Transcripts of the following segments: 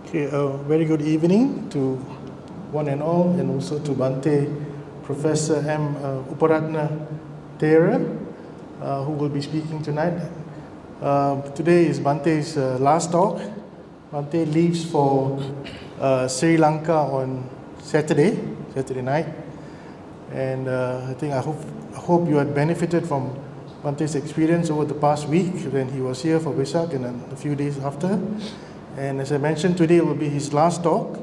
Okay, very good evening to one and all, and also to Bhante Professor M. Uparathana Thera, who will be speaking tonight. Today is Bhante's last talk. Bhante leaves for Sri Lanka on Saturday night, and I hope you had benefited from Bhante's experience over the past week when he was here for Vesak and then a few days after. And as I mentioned, today will be his last talk,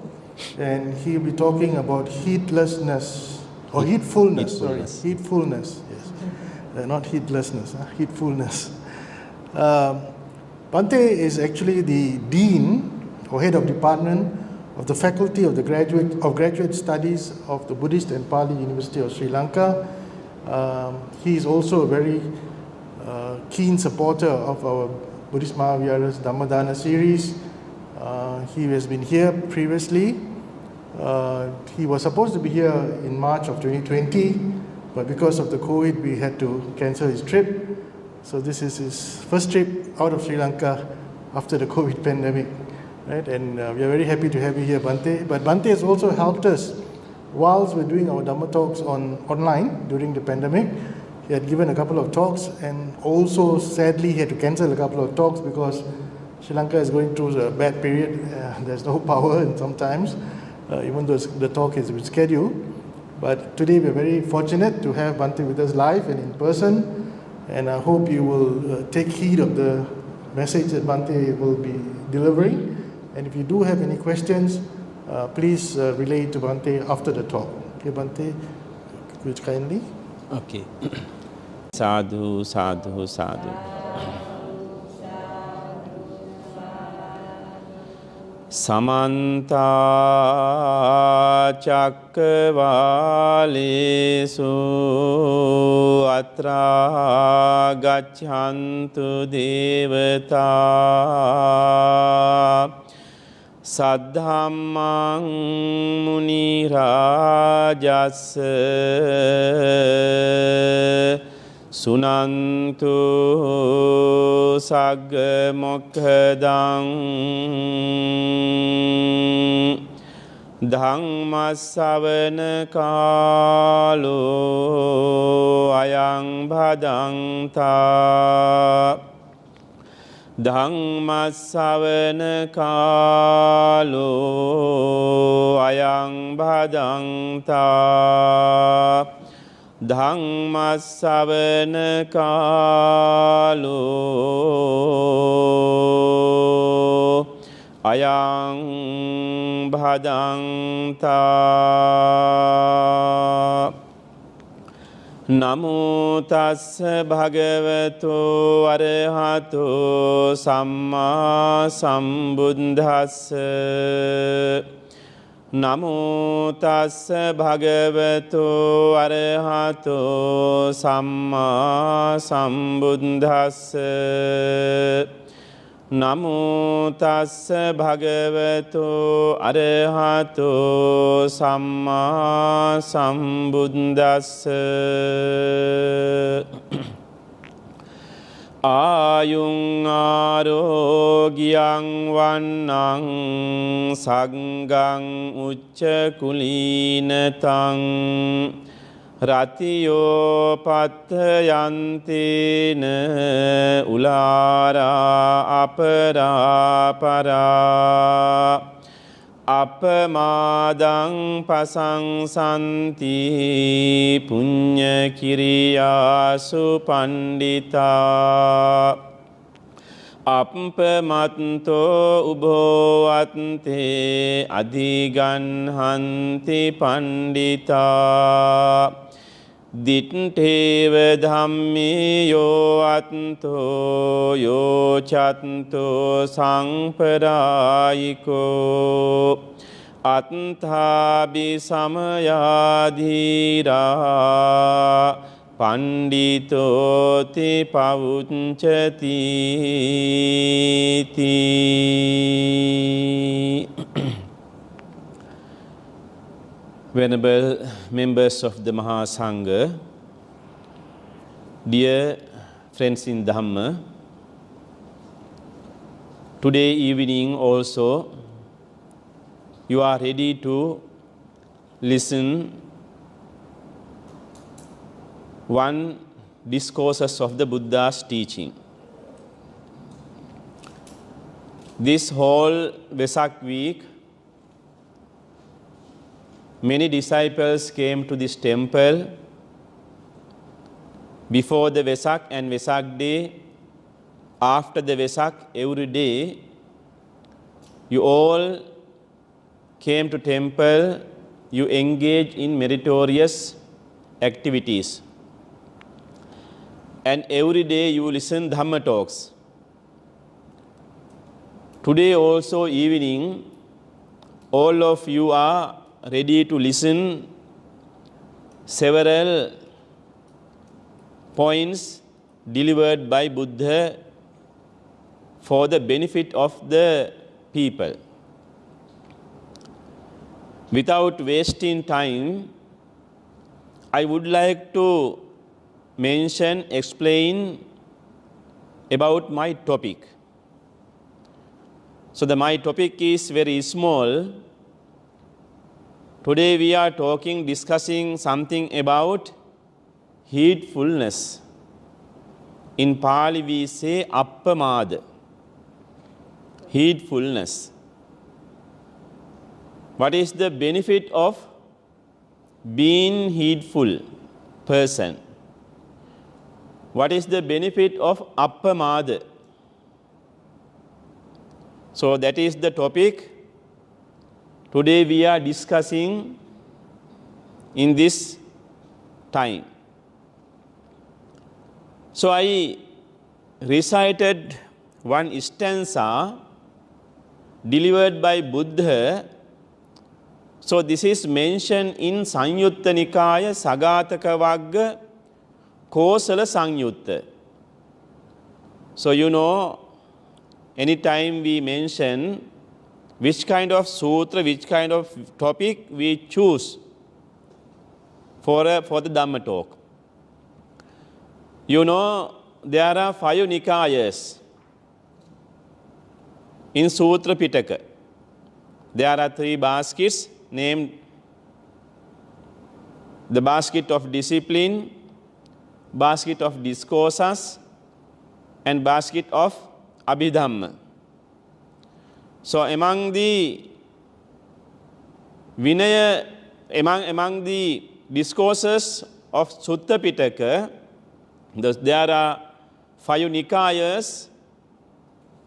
and he'll be talking about heedlessness, or heedfulness, heedfulness, yes. Not heedlessness, heedfulness. Bhante is actually the Dean, or Head of Department, of the Faculty of the Graduate Studies of the Buddhist and Pali University of Sri Lanka. He is also a very keen supporter of our Buddhist Maha Vihara's Dhamma Dana Series. He has been here previously. He was supposed to be here in March of 2020, but because of the COVID, we had to cancel his trip. So this is his first trip out of Sri Lanka after the COVID pandemic, right? And we are very happy to have you here, Bhante. But Bhante has also helped us whilst we're doing our Dhamma talks online during the pandemic. He had given a couple of talks, and also sadly he had to cancel a couple of talks because Sri Lanka is going through a bad period. There's no power, and sometimes, even though the talk is scheduled. But today we're very fortunate to have Bhante with us live and in person, and I hope you will take heed of the message that Bhante will be delivering. And if you do have any questions, please relay to Bhante after the talk. Okay, Bhante, could you kindly? Okay. Sadhu, sadhu, sadhu. Samanta cakkavalesu atra gacchantu devata saddhammang muni rajassa sunantu sagga mokkadang Dhammasavana kalo ayang bhadanta Dhammasavana kalo ayang bhadanta Dhammasavana kalo ayang bhadanta Namo tassa bhagavato arahato samma sambuddhassa Namo tassa bhagavato arahato samma sambuddhassa Namo tassa bhagavato arahato samma sambuddhassa Ayung arogyang vannang saggang ucca kulinatang Ratiyo patthayantena ulara aparapara Apamadang pasangsanti punya kiriyasu pandita Appamatto ubhovante adiganhanti pandita Ditteva dhammi yo atto yo chatto sangparayiko Atthabi samayadhira panditoti pavuncati Venerable members of the Maha Sangha, dear friends in Dhamma, today evening also you are ready to listen one discourses of the Buddha's teaching. This whole Vesak week, many disciples came to this temple before the Vesak and Vesak day. After the Vesak, every day, you all came to temple, you engage in meritorious activities. And every day you listen Dhamma talks. Today also evening, all of you are ready to listen several points delivered by Buddha for the benefit of the people. Without wasting time, I would like to explain about my topic. So my topic is very small. Today we are discussing something about heedfulness. In Pali we say appamada, heedfulness. What is the benefit of being heedful person? What is the benefit of appamada? So that is the topic today we are discussing in this time. So I recited one stanza delivered by Buddha. So this is mentioned in Sanyutta Nikaya Sagataka Vagga Kosala Sanyutta. So you know, anytime we mention which kind of sutra, which kind of topic we choose for the Dhamma talk. You know, there are 5 Nikayas in Sutra Pitaka. There are 3 baskets named the basket of discipline, basket of discourses, and basket of Abhidhamma. So among the Vinaya, among the discourses of Sutta Pitaka, there are 5 Nikayas.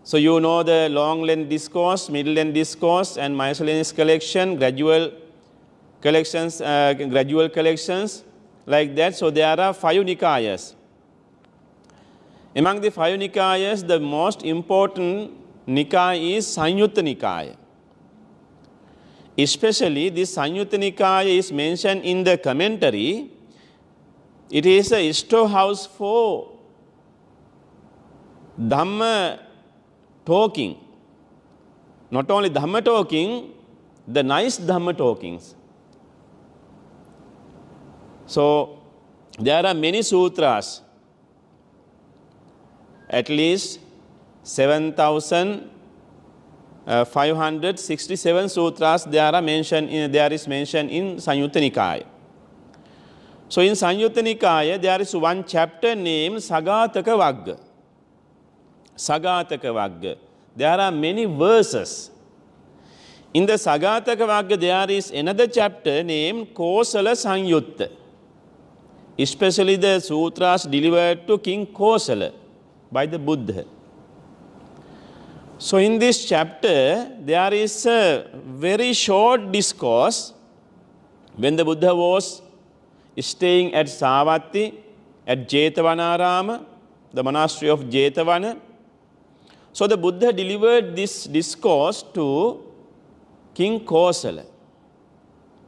So you know the long length discourse, middle length discourse, and miscellaneous collection, gradual collections, like that. So there are 5 Nikayas. Among the 5 Nikayas, the most important Nikaya is Sanyutta Nikaya. Especially this Sanyutta Nikaya is mentioned in the commentary. It is a storehouse for Dhamma talking. Not only Dhamma talking, the nice Dhamma talkings. So there are many sutras. At least 7,567 sutras there is mentioned in Sanyutta Nikaya. So in Sanyutta Nikaya there is one chapter named Sagataka Vagga. Sagataka Vagga. There are many verses. In the Sagataka Vagga there is another chapter named Kosala Sanyutta. Especially the sutras delivered to King Kosala by the Buddha. So in this chapter, there is a very short discourse when the Buddha was staying at Savatthi, at Jetavanarama, the monastery of Jetavana. So the Buddha delivered this discourse to King Kosala.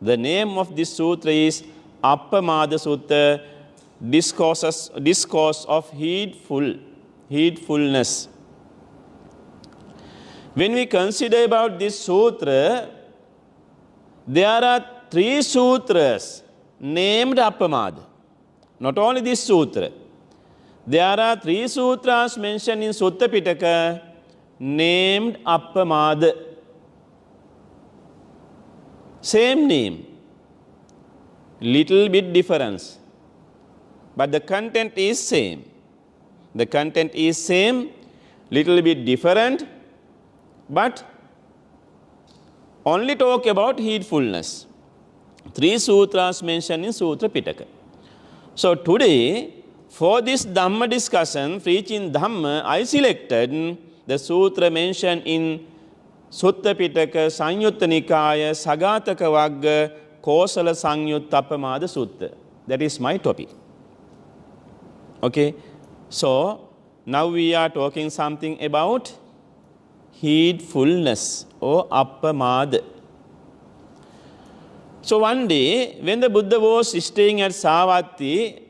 The name of this sutra is Appamada Sutta, discourse of heedfulness. When we consider about this sutra, there are 3 sutras named Appamada. Not only this sutra. There are 3 sutras mentioned in Sutta Pitaka named Appamada. Same name, little bit difference, but the content is same. The content is same, little bit different, but only talk about heedfulness. 3 sutras mentioned in Sutra Pitaka. So today, for this Dhamma discussion, preaching Dhamma, I selected the sutra mentioned in Sutta Pitaka, Sanyutta Nikaya, Sagataka Vagga, Kosala Sanyutta Appamada Sutta. That is my topic. Okay, so now we are talking something about heedfulness or appamada. So one day, when the Buddha was staying at Savatthi,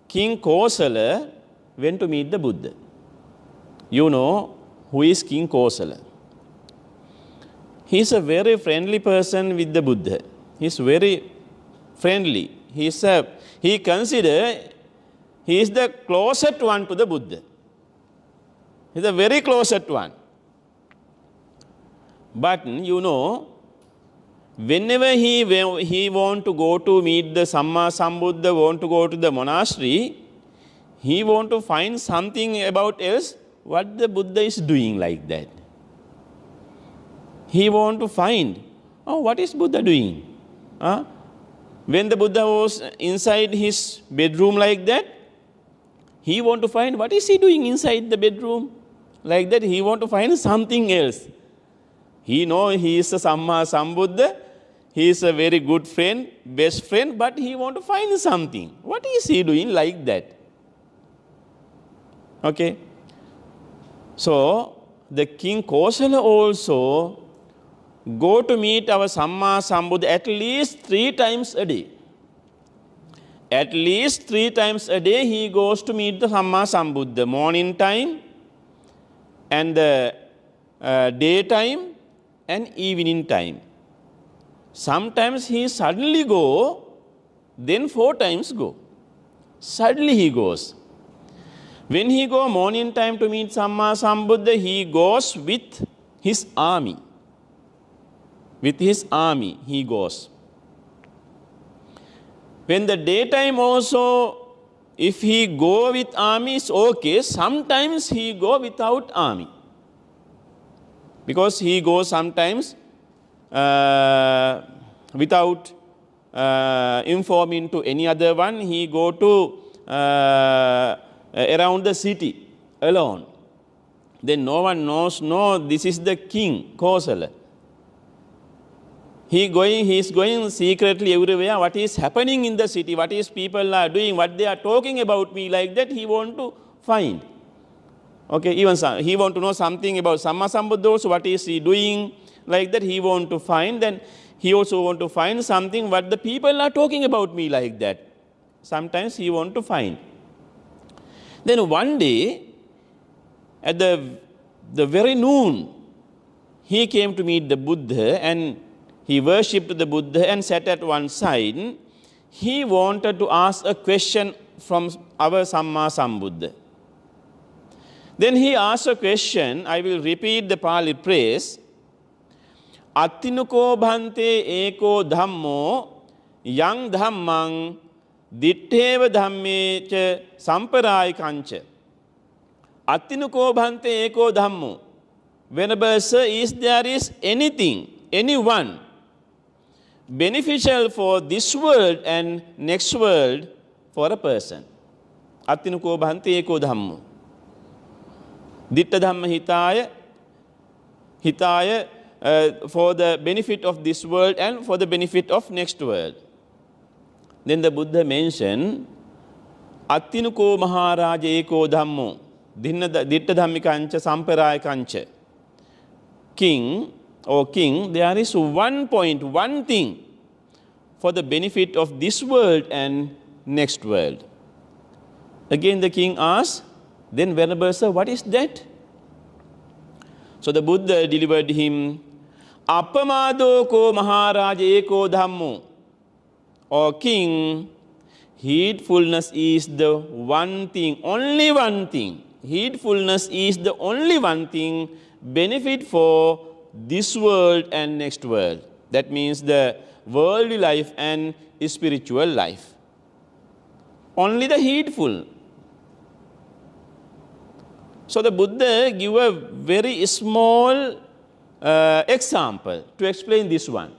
King Kosala went to meet the Buddha. You know who is King Kosala. He is a very friendly person with the Buddha. He is very friendly. He considers he is the closest one to the Buddha. He is the very closest one. But you know, whenever he want to go to meet the Samma Sambuddha, want to go to the monastery, he want to find something about else what the Buddha is doing like that. He want to find, oh, what is Buddha doing? When the Buddha was inside his bedroom like that, he want to find what is he doing inside the bedroom like that. He want to find something else. He know he is a Samma Sambuddha. He is a very good friend, best friend, but he want to find something. What is he doing like that? Okay. So, the King Kosala also go to meet our Samma Sambuddha at least 3 times a day. At least 3 times a day he goes to meet the Samma Sambuddha. Morning time and the daytime and evening time. Sometimes he suddenly go, then 4 times go. Suddenly he goes. When he go morning time to meet Samma Sambuddha, he goes with his army. With his army he goes. When the daytime also, if he go with army, it's okay. Sometimes he go without army. Because he goes sometimes without informing to any other one. He go to around the city alone. Then no one knows, no, this is the king, Kosala. He is going secretly everywhere. What is happening in the city, what is people are doing, what they are talking about me like that, he want to find. Okay, even he want to know something about Samma Sambuddha also, what is he doing like that, he want to find. Then he also want to find something what the people are talking about me like that. Sometimes he want to find. Then one day, at the very noon, he came to meet the Buddha and he worshipped the Buddha and sat at one side. He wanted to ask a question from our Samma Sambuddha. Then he asked a question, I will repeat the Pali phrase. Attinuko bhante eko dhammo yang dhammang ditteva dhamme cha samparayikancha. Attinuko bhante eko dhammo. Whenever, sir, there is anything, anyone, beneficial for this world and next world for a person. Attinuko bhante eko dhammo. Ditta dhamma hitaya for the benefit of this world and for the benefit of next world. Then the Buddha mentioned, Attinuko maharaja eko dhammo, ditta dhammikancha samparayikancha. King, there is one point, one thing for the benefit of this world and next world. Again the king asked, then Venerable Sir, what is that? So the Buddha delivered him, Appamado ko maharaja eko dhammo. O king, heedfulness is the one thing, only one thing. Heedfulness is the only one thing benefit for this world and next world. That means the worldly life and spiritual life. Only the heedful. So the Buddha give a very small example to explain this one.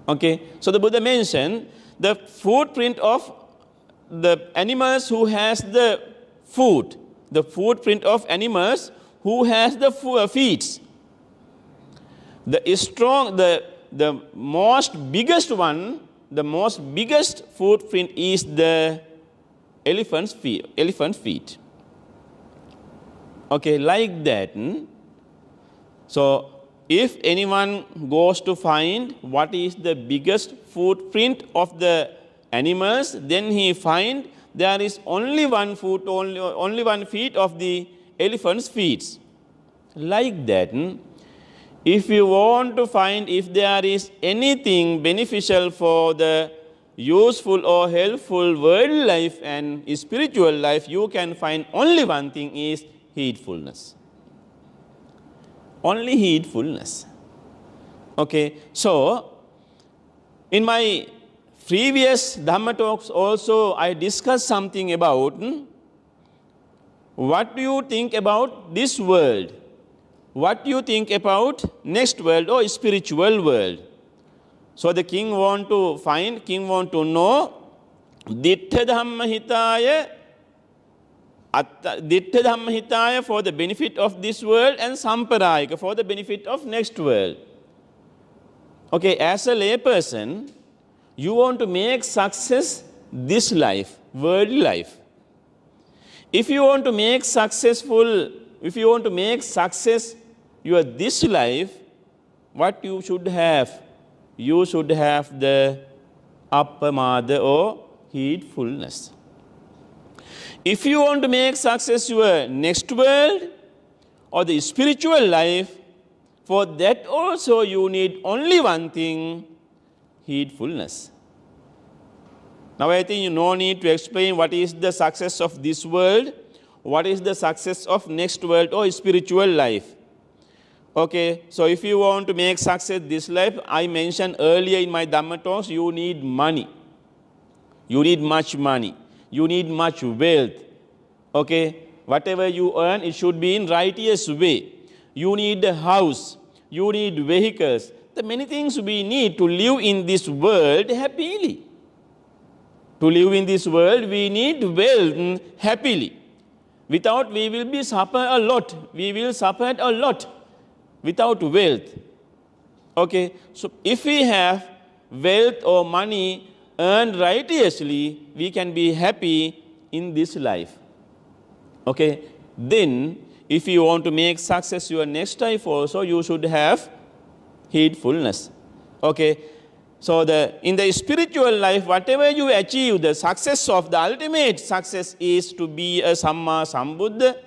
Okay, so the Buddha mentioned the footprint of the animals who has the foot, the footprint of animals who has the feet. The most biggest one, the most biggest footprint is the elephant's feet. Okay, like that. So if anyone goes to find what is the biggest footprint of the animals, then he find there is only one foot, only 1 feet of the elephant's feet. Like that, if you want to find if there is anything beneficial for the useful or helpful worldly life and spiritual life, you can find only one thing is heedfulness. Only heedfulness. Okay, so in my previous Dhamma talks also I discussed something about what do you think about this world? What do you think about next world or spiritual world? So the king want to know Dittha Dhamma Hitaya for the benefit of this world and Samparayika for the benefit of next world. Okay, as a lay person, you want to make success this life, worldly life. If you want to make success your this life, what you should have? You should have the appamada or heedfulness. If you want to make success your next world or the spiritual life, for that also you need only one thing, heedfulness. Now I think you no need to explain what is the success of this world, what is the success of next world or spiritual life. Okay, so if you want to make success this life, I mentioned earlier in my Dhamma talks, you need money. You need much money. You need much wealth. Okay, whatever you earn, it should be in righteous way. You need a house. You need vehicles. The many things we need to live in this world happily. To live in this world, we need wealth happily. Without, we will be suffer a lot. We will suffer a lot without wealth. Okay, so if we have wealth or money earned righteously, we can be happy in this life. Okay, then if you want to make success your next life also, you should have heedfulness. Okay, so in the spiritual life, whatever you achieve, the success of the ultimate success is to be a Samma Sambuddha,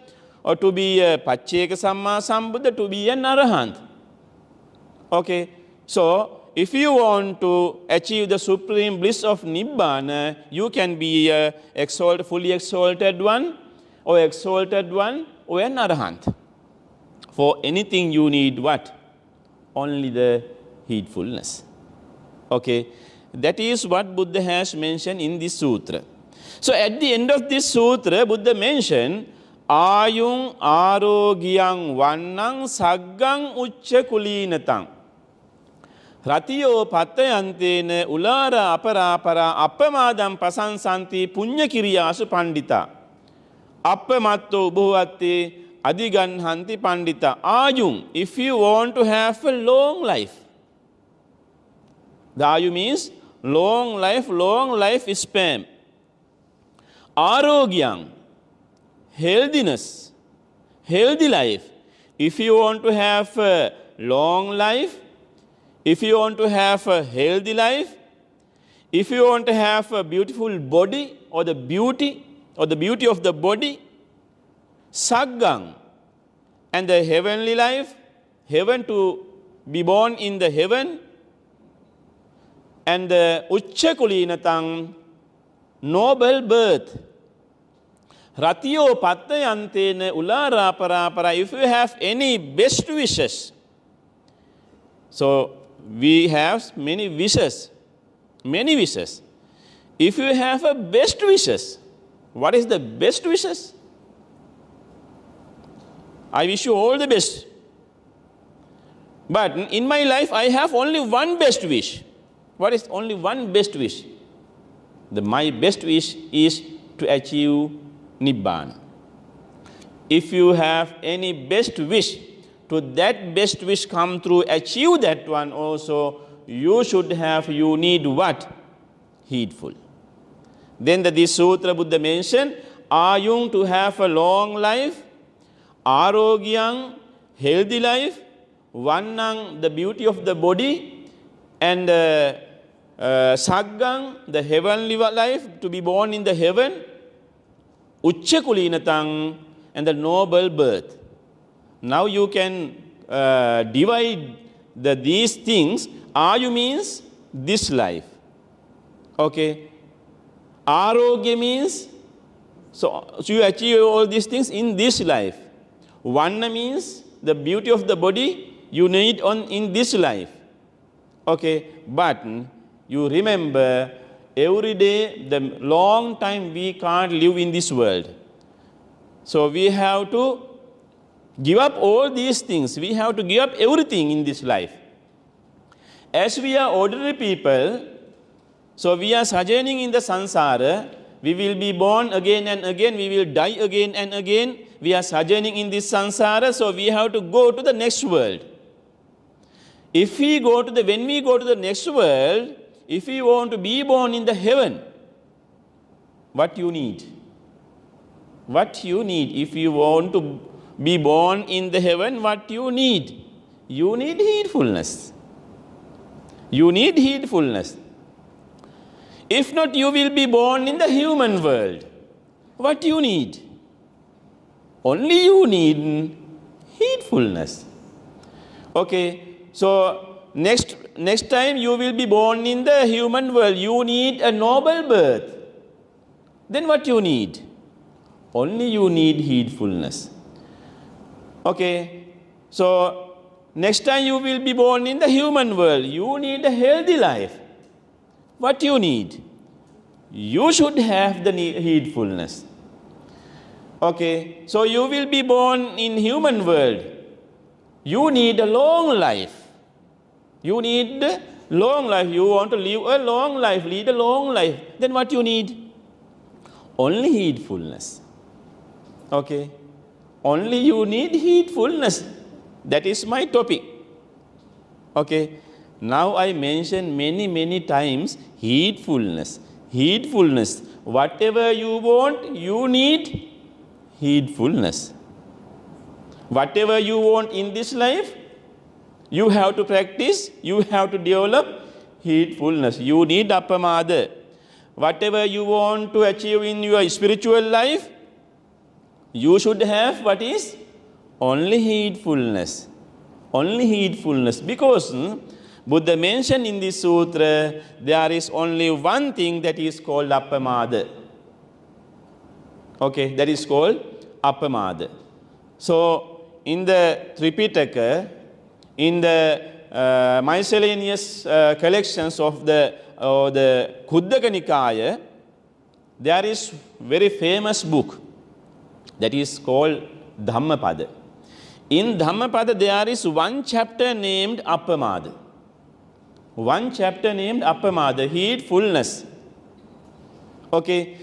or to be a Pacceka Samma Sambuddha, to be an Arahant. Okay, so if you want to achieve the supreme bliss of Nibbana, you can be a fully exalted one, or an Arahant. For anything you need what? Only the heedfulness. Okay, that is what Buddha has mentioned in this sutra. So at the end of this sutra, Buddha mentioned, Ayung Arogyang Vannang Saggang Ucca Kulinatang Ratiyo Patayantene Ulara Aparapara Appamadam Pasansanti Punya Kiriyasu Pandita Appamatto Ubhuvatte Adiganhanti Pandita. Ayung, if you want to have a long life. The Ayu means long life span. Arogyang, healthiness, healthy life. If you want to have a long life, if you want to have a healthy life, if you want to have a beautiful body or the beauty of the body, Saggang, and the heavenly life, heaven to be born in the heaven, and the Ucca Kulinatang, noble birth. Ratiyo Patayantene Ulara Parapara, if you have any best wishes. So we have many wishes. Many wishes. If you have a best wishes, what is the best wishes? I wish you all the best. But in my life, I have only one best wish. What is only one best wish? My best wish is to achieve Nibbana. If you have any best wish, to that best wish come through, achieve that one also, you need what? Heedful. Then this sutra Buddha mentioned, Ayung to have a long life, Arogyang, healthy life, Vannang, the beauty of the body, and Saggang, the heavenly life, to be born in the heaven, Uchchakulinatang, and the noble birth. Now you can divide these things. Ayu means this life. Okay. Arogya means, so you achieve all these things in this life. Vanna means the beauty of the body you need in this life. Okay. But you remember, every day, the long time we can't live in this world. So we have to give up all these things. We have to give up everything in this life. As we are ordinary people, so we are sojourning in the samsara. We will be born again and again. We will die again and again. We are sojourning in this samsara, so we have to go to the next world. When we go to the next world, if we want to be born in the heaven, what you need? What you need? If you want to be born in the heaven, what you need? You need heedfulness. You need heedfulness. If not, you will be born in the human world. What you need? Only you need heedfulness. Okay, so next time you will be born in the human world, you need a noble birth. Then what you need? Only you need heedfulness. Okay, so next time you will be born in the human world, you need a healthy life. What you need? You should have the heedfulness. Okay, so you will be born in human world. You need a long life. You need a long life. You want to live a long life, lead a long life. Then what you need? Only heedfulness. Okay, only you need heedfulness. That is my topic. Okay, now I mentioned many times heedfulness. Heedfulness. Whatever you want, you need heedfulness. Whatever you want in this life, you have to practice, you have to develop heedfulness. You need appamada. Whatever you want to achieve in your spiritual life, you should have what is? Only heedfulness. Only heedfulness. Because Buddha mentioned in this sutra, there is only one thing that is called appamada. Okay, that is called appamada. So, in the Tripitaka, in the miscellaneous collections of the Khuddaka Nikaya, there is very famous book that is called Dhammapada. In Dhammapada, there is one chapter named Appamada. One chapter named Appamada, heedfulness. Okay,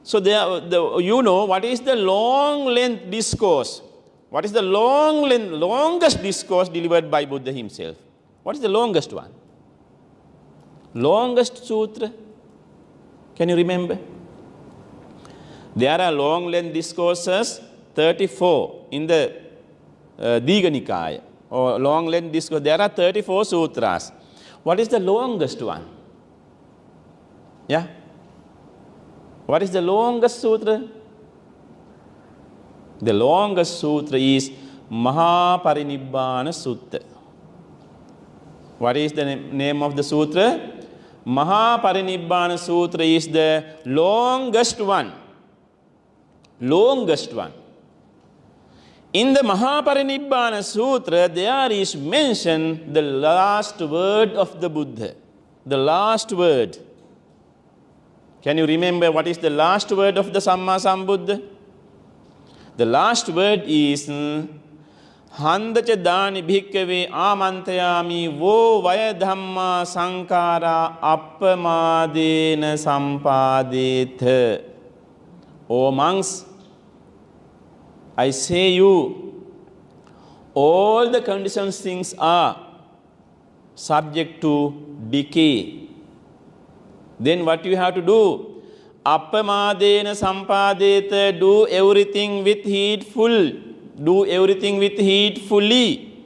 so you know what is the long length discourse? What is the longest discourse delivered by Buddha himself? What is the longest one? Longest sutra? Can you remember? There are long length discourses, 34 in the Digha Nikaya, or long length discourse. There are 34 sutras. What is the longest one? Yeah? What is the longest sutra? The longest sutra is Maha Parinibbana Sutta. What is the name of the sutra? Maha Parinibbana Sutra is the longest one. Longest one. In the Mahaparinibbana Sutra, there is mentioned the last word of the Buddha. The last word. Can you remember what is the last word of the Samma Sambuddha? The last word is Handacha Dani Bhikkhave Amantayami Vo Vaya Dhamma Sankara Appamadena Sampadetha. O monks, I say you, all the conditioned things are subject to decay. Then what you have to do? Appamadena sampadeta, do everything with heedful. Do everything with heedfully.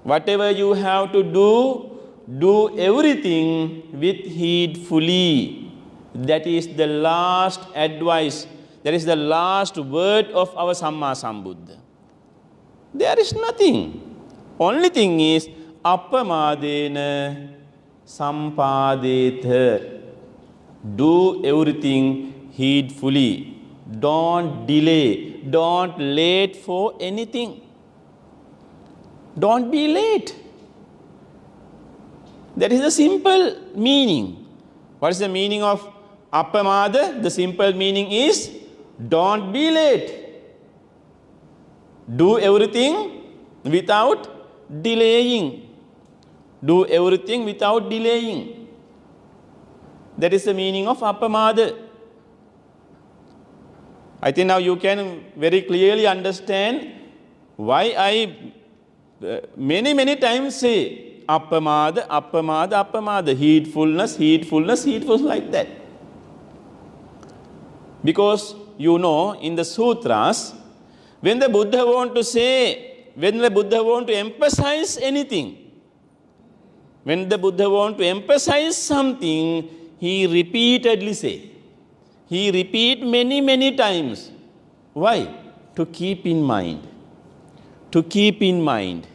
Whatever you have to do everything with heedfully. That is the last advice. That is the last word of our Samma Sambuddha. There is nothing. Only thing is Appamadena sampadetha. Do everything heedfully. Don't delay. Don't late for anything. Don't be late. That is the simple meaning. What is the meaning of Appamada? The simple meaning is don't be late. Do everything without delaying. Do everything without delaying. That is the meaning of Appamada. I think now you can very clearly understand why I many times say Appamada, Appamada, Appamada, heedfulness, heedfulness, heedfulness, like that. Because you know, in the sutras, when the Buddha want to say, when the Buddha want to emphasize anything, when the Buddha want to emphasize something, he repeatedly say. He repeat many times. Why? To keep in mind. To keep in mind.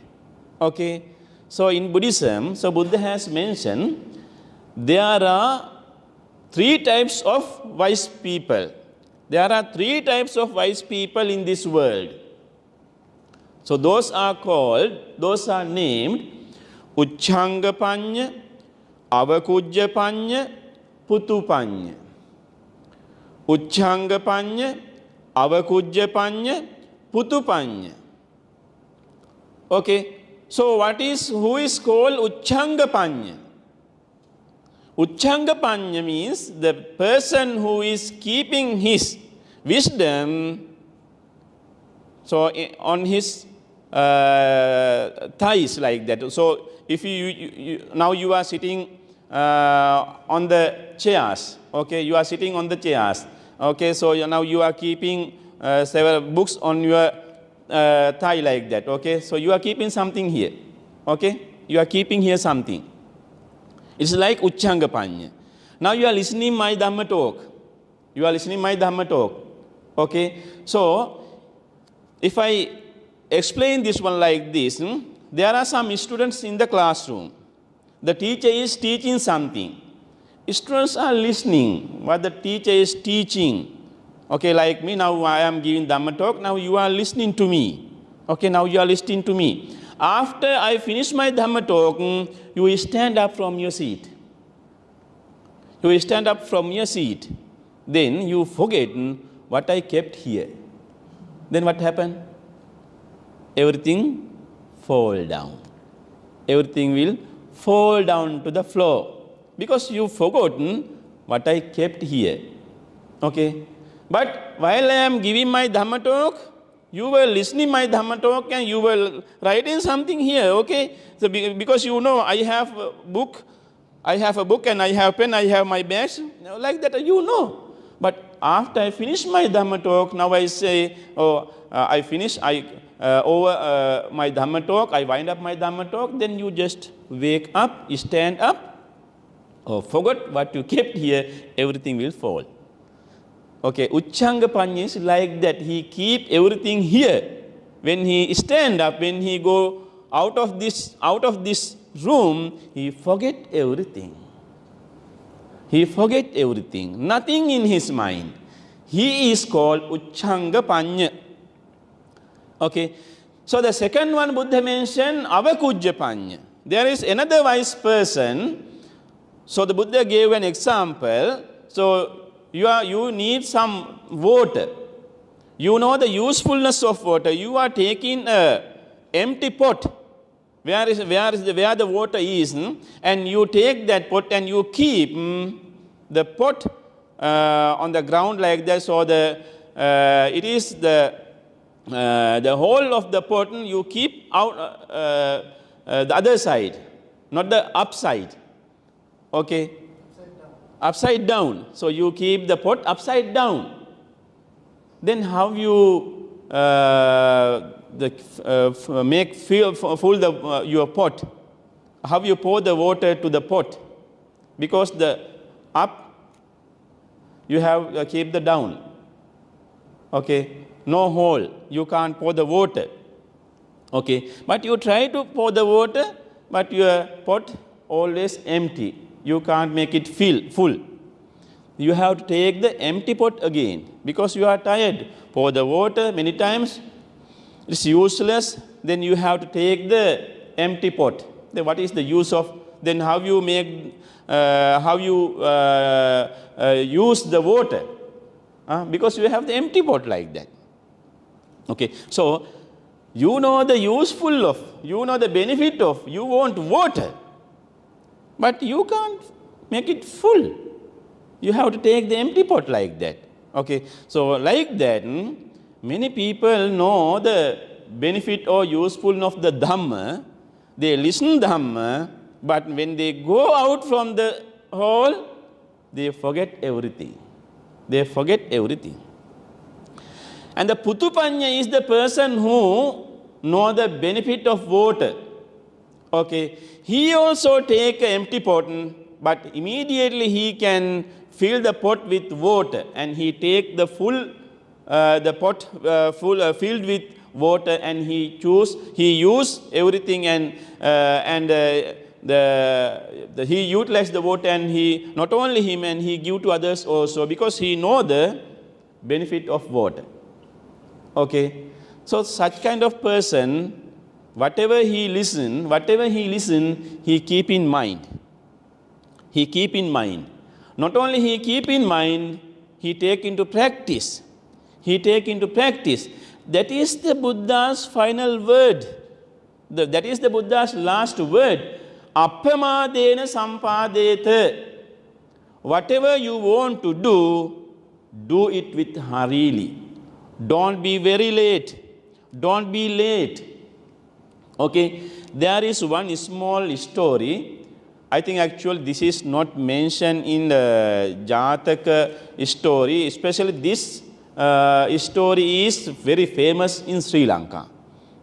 Okay? So in Buddhism, so Buddha has mentioned, there are 3 types of wise people. There are 3 types of wise people in this world. So those are named Uchchangapanya, Avakujjapanya, Putupanya. Uchchangapanya, Avakujjapanya, Putupanya. Okay, so who is called Uchchangapanya? Uchchangapanya means the person who is keeping his wisdom so on his thighs, like that. So if you now you are sitting on the chairs, okay, you are sitting on the chairs, okay, so now you are keeping several books on your thigh, like that, okay, so you are keeping something here, okay, you are keeping here something. It's like Uchchangapanya. Now you are listening my Dhamma talk. You are listening my Dhamma talk. Okay. So if I explain this one like this, there are some students in the classroom. The teacher is teaching something. Students are listening what the teacher is teaching. Okay, like me, now I am giving Dhamma talk. Now you are listening to me. Okay, now you are listening to me. After I finish my Dhamma talk, you will stand up from your seat. You will stand up from your seat. Then you forget what I kept here. Then what happened? Everything fall down. Everything will fall down to the floor. Because you forgotten what I kept here. Okay? But while I am giving my Dhamma talk, you were listening my Dhamma talk and you were writing something here, okay? So because you know I have a book and I have pen, I have my bags, like that you know. But after I finish my Dhamma talk, now I say, I finish, over my Dhamma talk, I wind up my Dhamma talk, then you just wake up, stand up, forgot what you kept here, everything will fall. Okay, Uchchangapanya is like that. He keep everything here. When he stand up, when he go out of this room, he forget everything. He forget everything. Nothing in his mind. He is called Uchchangapanya. Okay. So the second one Buddha mentioned, avakujjapanya. There is another wise person. So the Buddha gave an example. So you need some water. You know the usefulness of water. You are taking a empty pot. Where the water is, and you take that pot and you keep the pot on the ground like that. So it is the whole of the pot you keep out the other side, not the upside. Okay, upside down. So you keep the pot upside down. Then how you make full your pot? How you pour the water to the pot? Because the up you have keep the down. Okay, no hole. You can't pour the water. Okay, but you try to pour the water, but your pot always empty. You can't make it full. You have to take the empty pot again because you are tired. Pour the water many times. It's useless. Then you have to take the empty pot. Then what is the use of? Then how you make? How you use the water? Because you have the empty pot like that. Okay. So you know the useful of. You know the benefit of. You want water, but you can't make it full. You have to take the empty pot like that. Okay. So like that. Many people know the benefit or usefulness of the Dhamma. They listen Dhamma, but when they go out from the hall, they forget everything. They forget everything. And the Putupanya is the person who know the benefit of water. Okay. He also take an empty pot, but immediately he can fill the pot with water, and he take the full the pot filled with water, and he use everything, and he utilize the water, and he not only him, and he give to others also, because he know the benefit of water. Okay, so such kind of person, whatever he listen, he keep in mind. He keep in mind. Not only he keep in mind, he take into practice. That is the Buddha's final word. That is the Buddha's last word. Appamadena sampadeta. Whatever you want to do it with hurriedly. Don't be very late. Don't be late. Okay, there is one small story. I think actually this is not mentioned in the Jataka story, especially this story is very famous in Sri Lanka.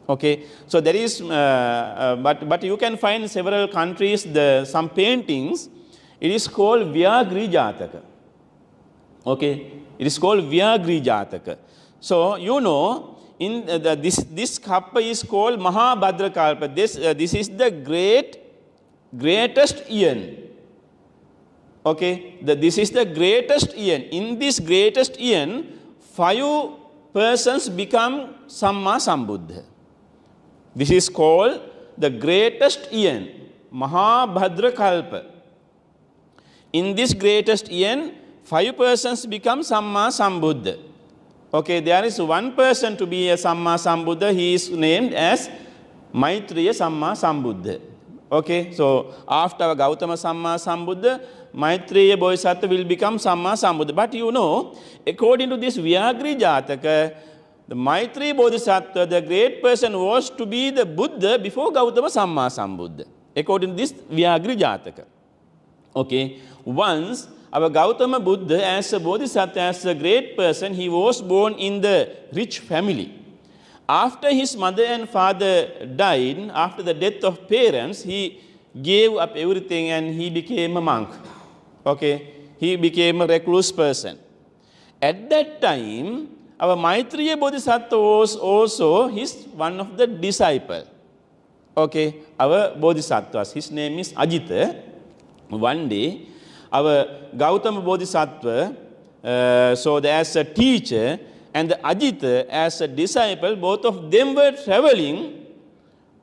Okay, so there is, but you can find several countries some paintings. It is called Vyagri Jataka. Okay, it is called Vyagri Jataka. So you know, in this kappa is called Mahabhadra Kalpa. This is the greatest yen. Okay, this is the greatest yen. In this greatest yen, 5 persons become Samma Sambuddha. This is called the greatest yen, Mahabhadra Kalpa. In this greatest yen, 5 persons become Samma Sambuddha. Okay, there is one person to be a Samma Sambuddha. He is named as Maitreya Samma Sambuddha. Okay, so after Gautama Samma Sambuddha, Maitreya Bodhisattva will become Samma Sambuddha. But you know, according to this Vyagri Jataka, the Maitreya Bodhisattva, the great person, was to be the Buddha before Gautama Samma Sambuddha. According to this Vyagri Jataka. Okay, once our Gautama Buddha, as a Bodhisattva, as a great person, he was born in the rich family. After his mother and father died, after the death of parents, he gave up everything and he became a monk. Okay, he became a recluse person. At that time, our Maitreya Bodhisattva was also one of the disciples. Okay, our Bodhisattvas. His name is Ajita. One day, our Gautama Bodhisattva, so as a teacher, and the Ajita as a disciple, both of them were traveling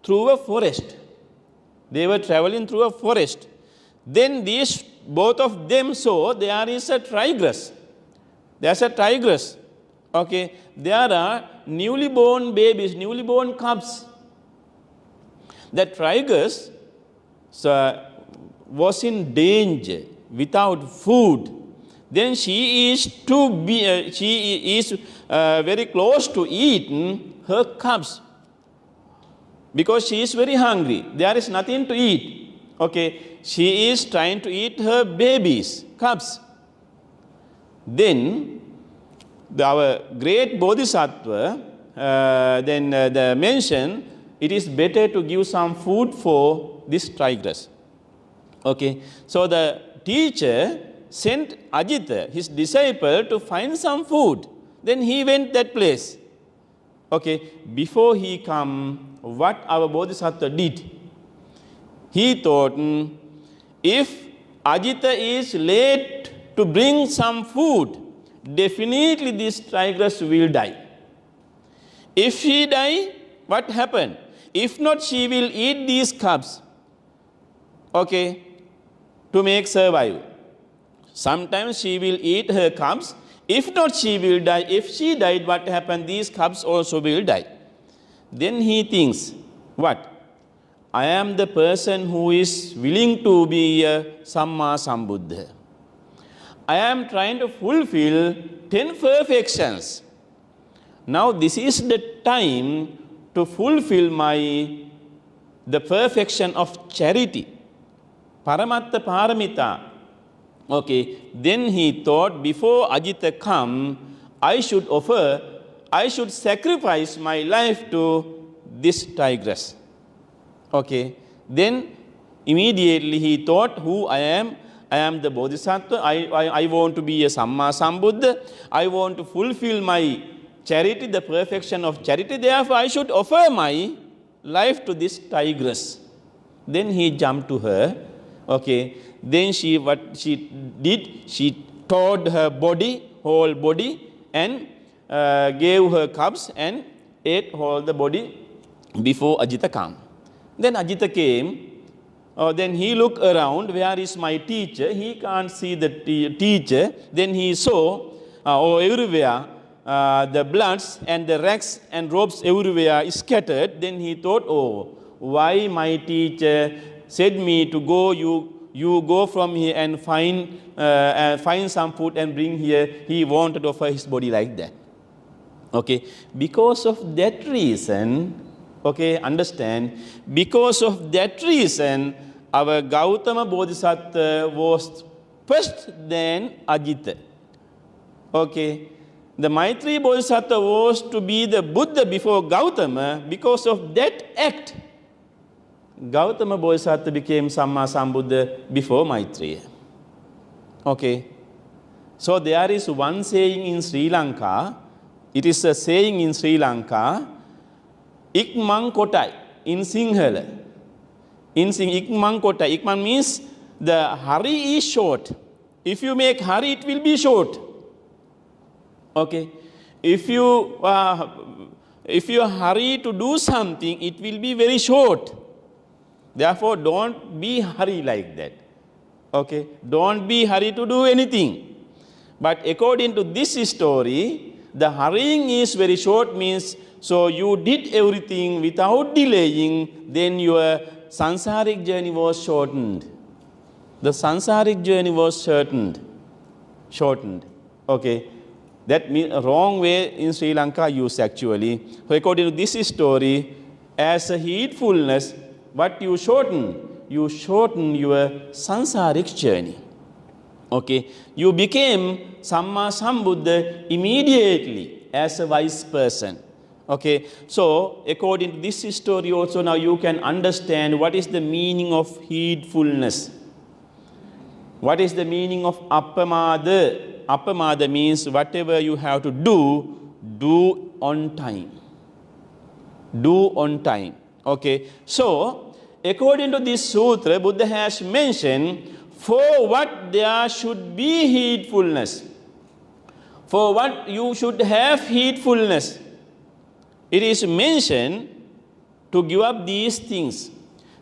through a forest. They were traveling through a forest. Then these both of them saw there is a tigress. There's a tigress. Okay, there are newly born babies, newly born cubs. The tigress was in danger, without food. Then she is very close to eating her cubs because she is very hungry. There is nothing to eat. Okay, she is trying to eat her babies, cubs. Then our great Bodhisattva then mentioned it is better to give some food for this tigress. Okay, so the teacher sent Ajita, his disciple, to find some food. Then he went that place. Okay, before he come, what our Bodhisattva did? He thought, if Ajita is late to bring some food, definitely this tigress will die. If she die, what happened? If not, she will eat these cubs. Okay, to make survive. Sometimes she will eat her cubs. If not, she will die. If she died, what happened? These cubs also will die. Then he thinks, what? I am the person who is willing to be a Samma Sambuddha. I am trying to fulfill 10 perfections. Now this is the time to fulfill the perfection of charity. Paramatta Paramita. Okay, then he thought, before Ajita come, I should sacrifice my life to this tigress. Okay, then immediately he thought, who I am the Bodhisattva, I want to be a Samma Sambuddha, I want to fulfill my charity, the perfection of charity, therefore I should offer my life to this tigress. Then he jumped to her. Okay, then what she did, she tore her body, whole body, and gave her cubs and ate whole the body before Ajita came. Then Ajita came. Then he looked around, where is my teacher? He can't see the teacher. Then he saw everywhere the bloods and the rags and ropes everywhere scattered. Then he thought, why my teacher said me to go, you go from here and find some food and bring here. He wanted to offer his body like that. Okay, because of that reason, okay, understand, because of that reason, our Gautama Bodhisattva was first than Ajita. Okay, the Maitreya Bodhisattva was to be the Buddha before Gautama. Because of that act, Gautama Bodhisattva became Samma Sambuddha before Maitreya. Okay, so there is one saying in Sri Lanka, it is a saying in Sri Lanka, Ikmang Kotai, in Sinhala. Ikmang Kotai. Ikmang means the hari is short. If you make hari, it will be short. Okay. If you hurry to do something, it will be very short. Therefore, don't be hurry like that. Okay. Don't be hurry to do anything. But according to this story, the hurrying is very short, means so you did everything without delaying, then your sansaric journey was shortened. The sansaric journey was shortened. Okay. That means a wrong way in Sri Lanka used actually. So according to this story, as a heedfulness, what you shorten? You shorten your sansaric journey. Okay. You became Samma Sambuddha immediately as a wise person. Okay. So according to this story also, now you can understand what is the meaning of heedfulness. What is the meaning of appamada? Appamada means whatever you have to do on time. Do on time. Okay. So according to this sutra, Buddha has mentioned for what there should be heedfulness. For what you should have heedfulness, it is mentioned to give up these things.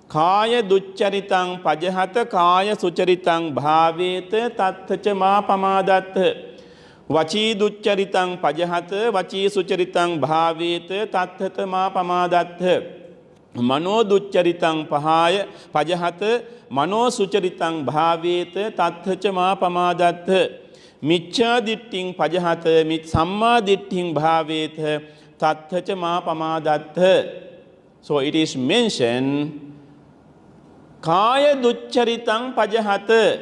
Kaya duccharitang pajahata kaya sucharitang bhaveta tatthacha ma pamadattha. Vachi duccharitang pajahata vachi sucharitang bhaveta tatthacha ma pamadattha. Mano duccharitang pahaya pajahata mano sucharitang bhaveta tatthacha ma pamadattha. Miccha ditting pajahata mit samma ditting bhaveta tatthacha ma pamadattha. So it is mentioned Kaya duccharitang pajahata,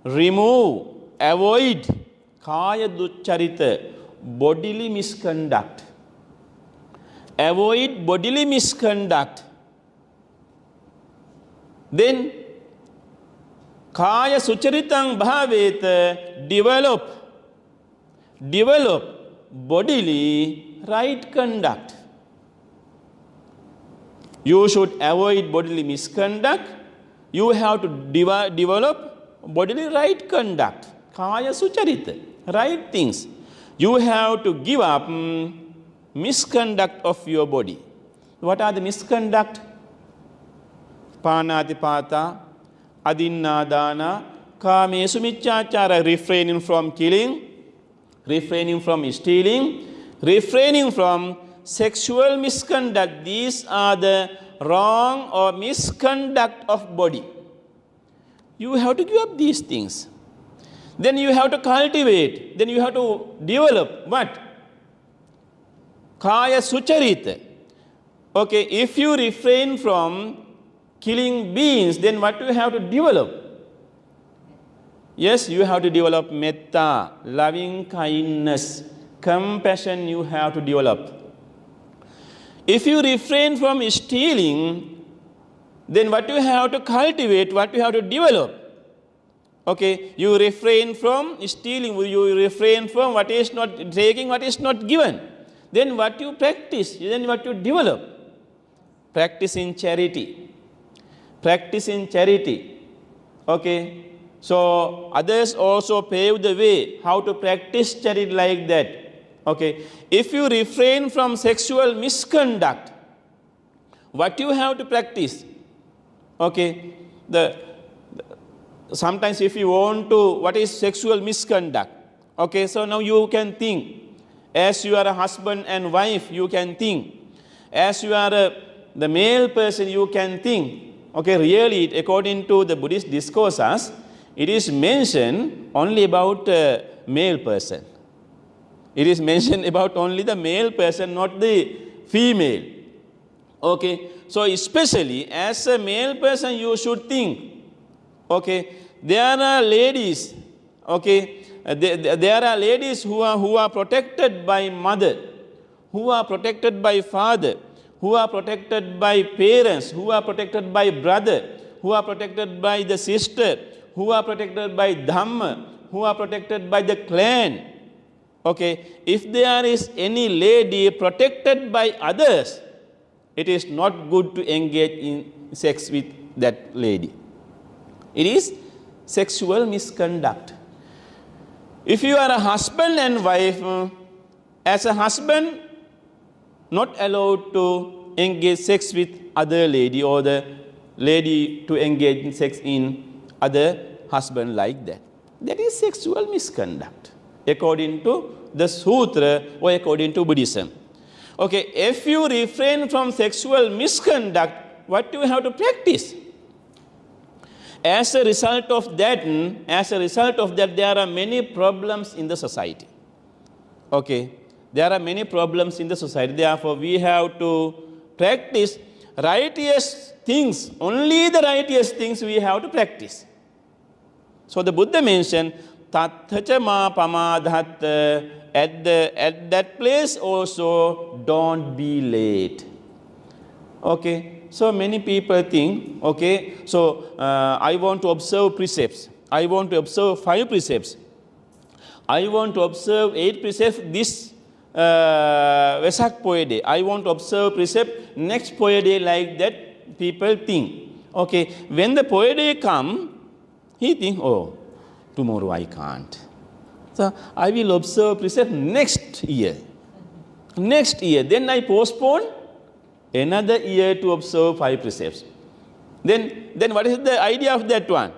remove, avoid kaya duccharita, bodily misconduct. Avoid bodily misconduct. Then kaya sucharitang bhaveta, develop bodily right conduct. You should avoid bodily misconduct. You have to develop bodily right conduct. Kaya sucharita, right things. You have to give up misconduct of your body. What are the misconduct? Panatipata, adinnadana, kamesu miccachara, refraining from killing, refraining from stealing, refraining from sexual misconduct. These are the wrong or misconduct of body. You have to give up these things. Then you have to cultivate. Then you have to develop what? Kaya sucharita. Okay, if you refrain from killing beings, then what do you have to develop? Yes, you have to develop metta, loving kindness, compassion you have to develop. If you refrain from stealing, then what you have to cultivate, what you have to develop? Okay, you refrain from stealing, you refrain from what is not taking, what is not given. Then what you practice, then what you develop? Practice in charity. Practice in charity. Okay, so others also pave the way how to practice charity like that. Okay, if you refrain from sexual misconduct, what you have to practice? Okay, sometimes if you want to, what is sexual misconduct? Okay, so now you can think, as you are a husband and wife, you can think. As you are the male person, you can think. Okay, really, according to the Buddhist discourses, it is mentioned only about male person. It is mentioned about only the male person, not the female. Okay, so especially as a male person, you should think. Okay, there are ladies. Okay, there are ladies who are protected by mother, who are protected by father, who are protected by parents, who are protected by brother, who are protected by the sister, who are protected by Dhamma, who are protected by the clan. Okay, if there is any lady protected by others, it is not good to engage in sex with that lady. It is sexual misconduct. If you are a husband and wife, as a husband, not allowed to engage sex with other lady, or the lady to engage in sex in other husband like that. That is sexual misconduct, according to the sutra or according to Buddhism. Okay, if you refrain from sexual misconduct, what do you have to practice? As a result of that, there are many problems in the society. Okay, there are many problems in the society. Therefore, we have to practice righteous things. Only the righteous things we have to practice. So the Buddha mentioned, Tatthacha ma pamadhatta, at that place also don't be late. Okay, so many people think, okay, so I want to observe precepts. I want to observe 5 precepts. I want to observe 8 precepts this Vesak Poya Day. I want to observe precept next Poya Day, like that people think. Okay, when the Poya Day come, he think, oh, tomorrow I can't. So I will observe precept next year. Next year. Then I postpone another year to observe 5 precepts. Then what is the idea of that one?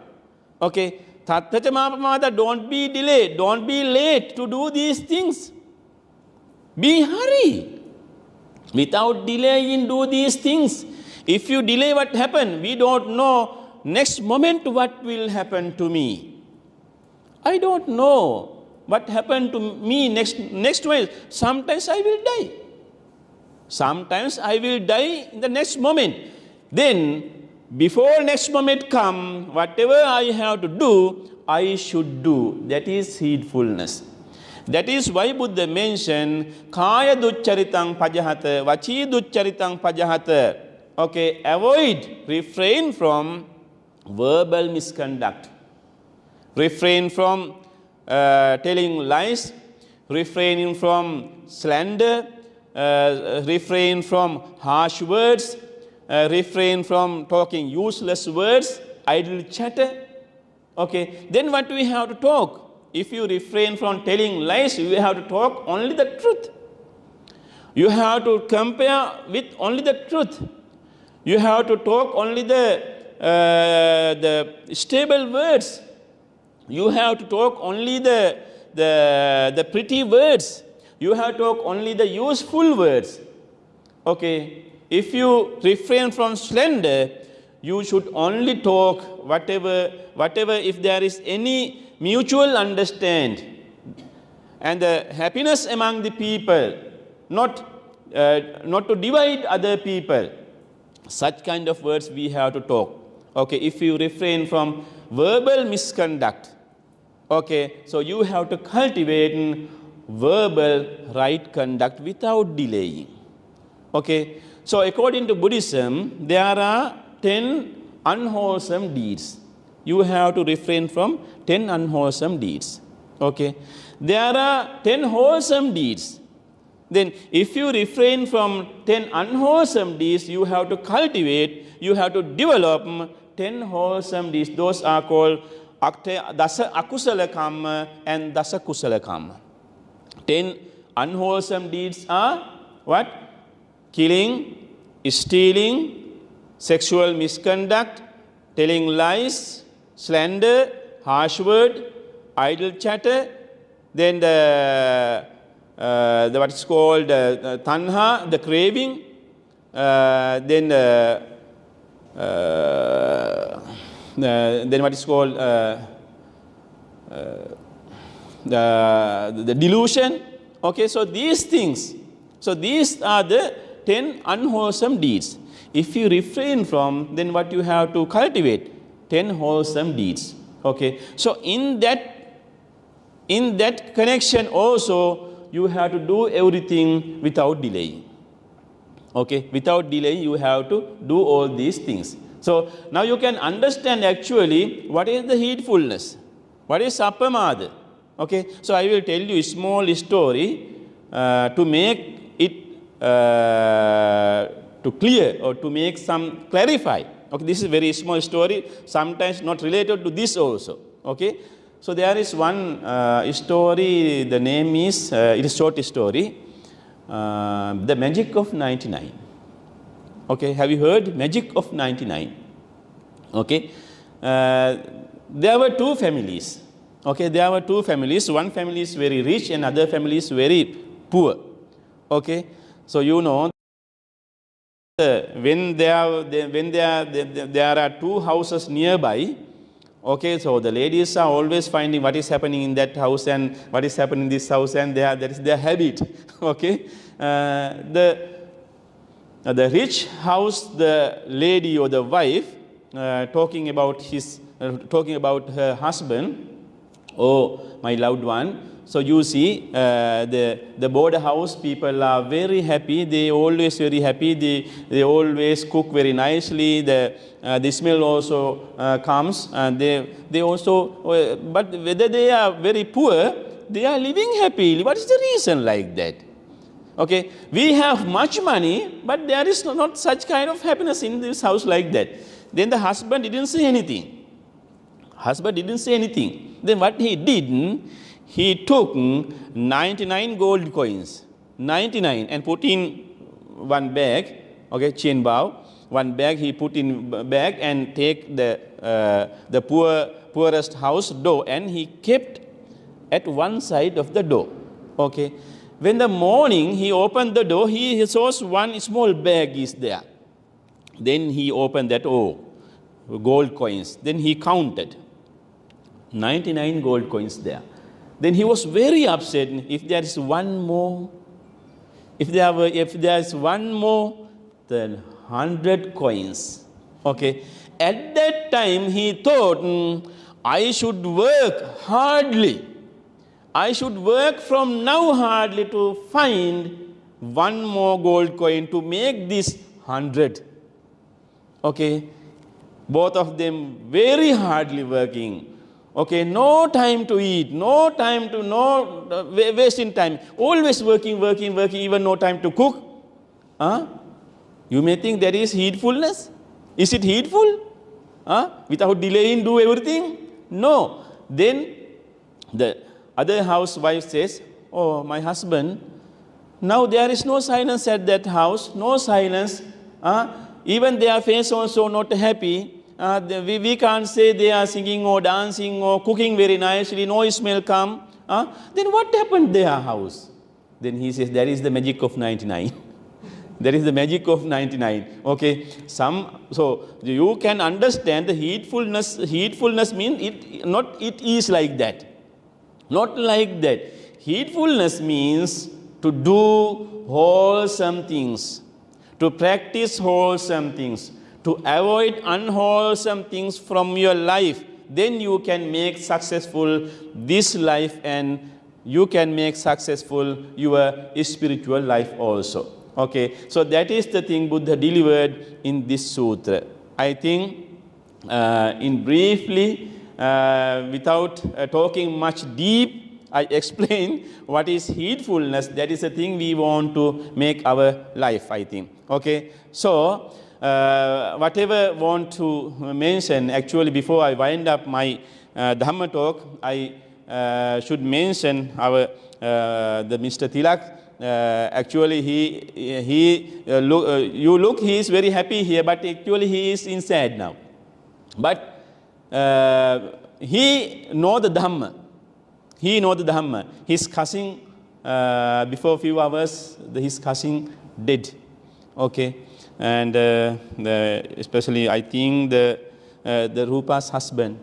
Okay. Tatthacha Mahapamada, don't be delayed. Don't be late to do these things. Be hurry. Without delaying, do these things. If you delay, what happen? We don't know next moment what will happen to me. I don't know what happened to me next moment. Sometimes I will die. Sometimes I will die in the next moment. Then, before next moment come, whatever I have to do, I should do. That is heedfulness. That is why Buddha mentioned kaya duccharitang pajahata, vachi duccharitang pajahata. Okay, avoid, refrain from verbal misconduct. Refrain from telling lies, refraining from slander, refrain from harsh words, refrain from talking useless words, idle chatter. Okay, then what do we have to talk? If you refrain from telling lies, you have to talk only the truth. You have to compare with only the truth. You have to talk only the stable words. You have to talk only the pretty words. You have to talk only the useful words. Okay, if you refrain from slander, you should only talk whatever if there is any mutual understand and the happiness among the people, not to divide other people. Such kind of words we have to talk. Okay, if you refrain from verbal misconduct, okay, so you have to cultivate verbal right conduct without delaying. Okay, so according to Buddhism, there are 10 unwholesome deeds. You have to refrain from 10 unwholesome deeds. Okay, there are 10 wholesome deeds. Then if you refrain from 10 unwholesome deeds, you have to cultivate, you have to develop 10 wholesome deeds. Those are called dasa akusala kamma and dasa kusala kamma. 10 unwholesome deeds are what? Killing, stealing, sexual misconduct, telling lies, slander, harsh word, idle chatter, then the what is called tanha, the craving, then what is called the delusion. Okay, so these things, so these are the 10 unwholesome deeds. If you refrain from, then what you have to cultivate? 10 wholesome deeds. Okay, so in that connection also, you have to do everything without delay. Okay, without delay, you have to do all these things. So now you can understand actually what is the heedfulness, what is appamada. Okay, so I will tell you a small story to make it to clear or to make some clarify. Okay, this is a very small story, sometimes not related to this also. Okay, so there is one story, the name is, it is a short story, The Magic of 99. Okay, have you heard Magic of 99? Okay, there were two families. Okay, there were two families. One family is very rich and other family is very poor. Okay, so you know, when there are two houses nearby, okay, so the ladies are always finding what is happening in that house and what is happening in this house, and that is their habit. Okay, the rich house, the lady or the wife talking about her husband. Oh, my loved one. So you see, the border house people are very happy. They always very happy. They always cook very nicely. The smell also comes, and they also. But whether they are very poor, they are living happily. What is the reason like that? Okay, we have much money, but there is not such kind of happiness in this house like that. Then the husband didn't say anything. Then what he did, he took 99 gold coins, 99, and put in one bag, okay, chain bow. One bag he put in bag and take the poorest house door, and he kept at one side of the door. Okay. When the morning he opened the door, he saw one small bag is there. Then he opened that, gold coins. Then he counted 99 gold coins there. Then he was very upset. If there is one more, if there is one more, then 100 coins. Okay. At that time he thought, I should work hardly. I should work from now hardly to find one more gold coin to make this 100. Okay. Both of them very hardly working. Okay, no time to eat, no time to, wasting time. Always working, even no time to cook. You may think that is heedfulness. Is it heedful? Without delaying, do everything? No. Then the other housewife says, oh, my husband, now there is no silence at that house, no silence. Even their face also not happy. We can't say they are singing or dancing or cooking very nicely, no smell come. Then what happened their house? Then he says, that is the magic of 99. That is the magic of 99. Okay. So you can understand the heedfulness. Heedfulness means it is like that. Not like that. Heedfulness means to do wholesome things, to practice wholesome things, to avoid unwholesome things from your life. Then you can make successful this life, and you can make successful your spiritual life also. Okay, so that is the thing Buddha delivered in this sutra. I think in briefly, without talking much deep, I explain what is heedfulness. That is the thing we want to make our life, I think. Okay, so whatever want to mention, actually before I wind up my Dhamma talk, I should mention our the Mr. Tilak. Actually he is very happy here, but actually he is inside now. But he know the Dhamma. He know the Dhamma. His cousin, before a few hours, his cousin dead. Okay. And especially I think the Rupa's husband,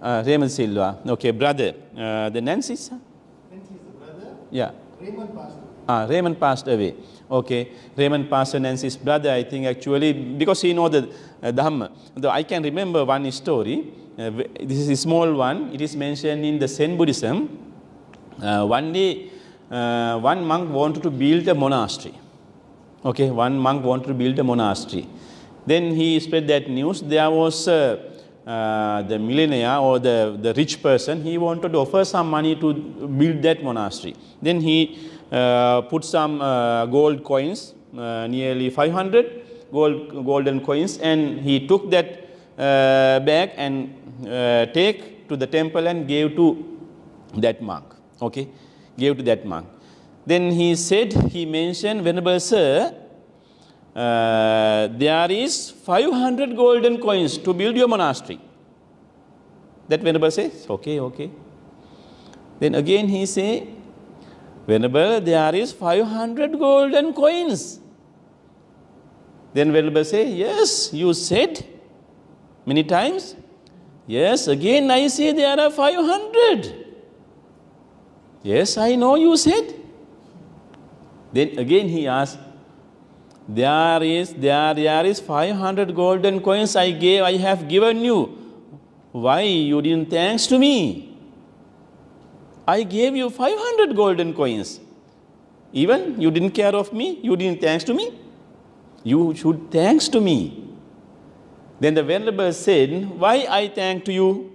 Raymond Silva. Okay, brother. The Nancy's? Nancy is the brother. Yeah. Raymond passed away. Raymond passed away. Okay. Raymond passed, Nancy's brother, I think, actually, because he know the Dhamma. Though I can remember one story. This is a small one. It is mentioned in the Zen Buddhism. One day, one monk wanted to build a monastery. Okay, one monk wanted to build a monastery. Then he spread that news. There was the millionaire or the rich person. He wanted to offer some money to build that monastery. Then he put some gold coins, nearly 500 golden coins, and he took that bag and take to the temple and gave to that monk. Okay, gave to that monk. Then he mentioned, Venerable Sir, there is 500 golden coins to build your monastery. That Venerable says, okay. Then again he say, Venerable, there is 500 golden coins. Then Venerable say, yes, you said many times. Yes, again I say there are 500. Yes, I know you said. Then again he asked, there is 500 golden coins I have given you. Why you didn't thanks to me? I gave you 500 golden coins. Even you didn't care of me, you didn't thanks to me. You should thanks to me. Then the Venerable said, why I thank to you?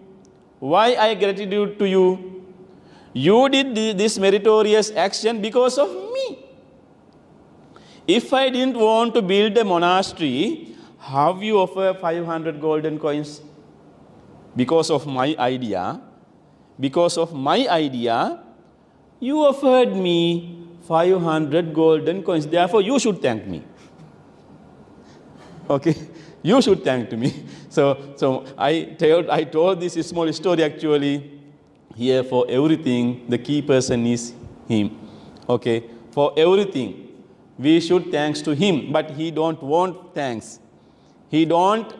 Why I gratitude to you? You did this meritorious action because of me. If I didn't want to build a monastery, how you offer 500 golden coins? because of my idea, you offered me 500 golden coins. Therefore, you should thank me. Okay, you should thank me. So I told this small story actually here. For everything, the key person is him. Okay, for everything, we should thanks to him. But he don't want thanks. He don't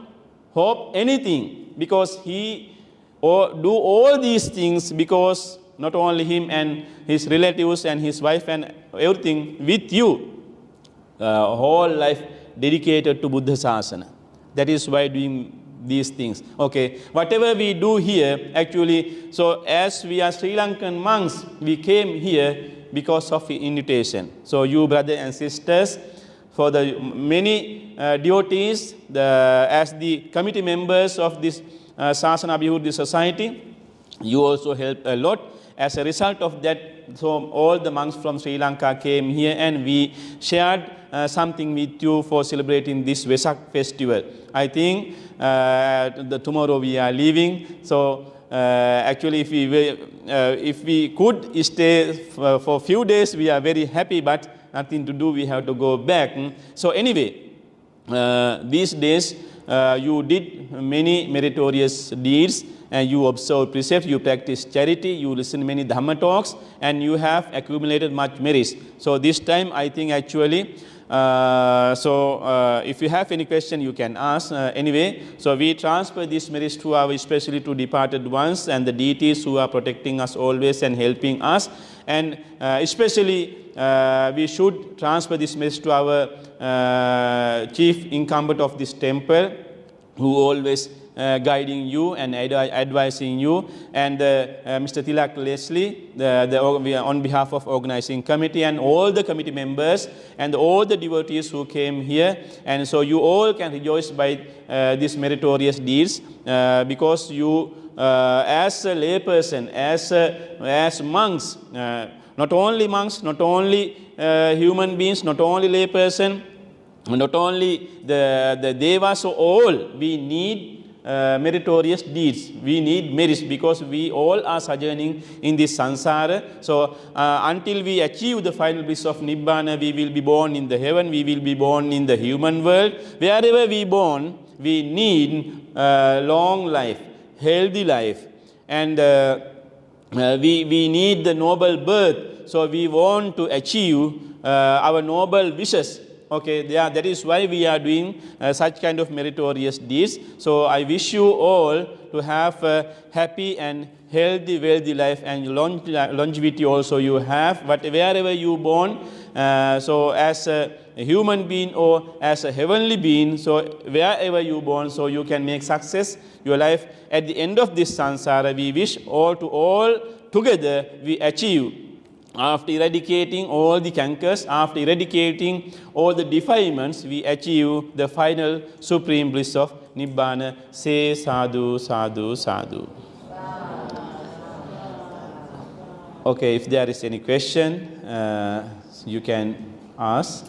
hope anything, because he do all these things because not only him and his relatives and his wife and everything with you, whole life dedicated to Buddha Sasana. That is why doing these things. Okay, whatever we do here, actually, so as we are Sri Lankan monks, we came here because of invitation. So you brothers and sisters, for the many devotees, as the committee members of this Sasana Abhivruddhi Society, you also helped a lot. As a result of that, so all the monks from Sri Lanka came here and we shared something with you for celebrating this Vesak festival. I think tomorrow we are leaving. So actually, if we could stay for a few days, we are very happy, but nothing to do, we have to go back. So anyway, these days you did many meritorious deeds, and you observe precepts, you practice charity, you listen many Dhamma talks, and you have accumulated much merits. So this time, I think actually, if you have any question, you can ask. Anyway, so we transfer these merits to our, especially to departed ones and the deities who are protecting us always and helping us. And especially, we should transfer this merits to our chief incumbent of this temple, who always guiding you and advising you, and Mr. Tilak Leslie, on behalf of organizing committee and all the committee members and all the devotees who came here. And so you all can rejoice by these meritorious deeds, because you as a layperson, as monks, not only monks, not only human beings, not only layperson, not only the devas, so all we need meritorious deeds. We need merits, because we all are sojourning in this samsara. So until we achieve the final bliss of Nibbana, we will be born in the heaven, we will be born in the human world. Wherever we born, we need long life, healthy life, and we need the noble birth. So we want to achieve our noble wishes. Okay, that is why we are doing such kind of meritorious deeds. So I wish you all to have a happy and healthy, wealthy life, and longevity also you have. But wherever you born, so as a human being or as a heavenly being, so wherever you born, so you can make success your life. At the end of this samsara, we wish all together we achieve, after eradicating all the cankers, after eradicating all the defilements, we achieve the final supreme bliss of Nibbana. Say sadhu, sadhu, sadhu. Okay, if there is any question, you can ask.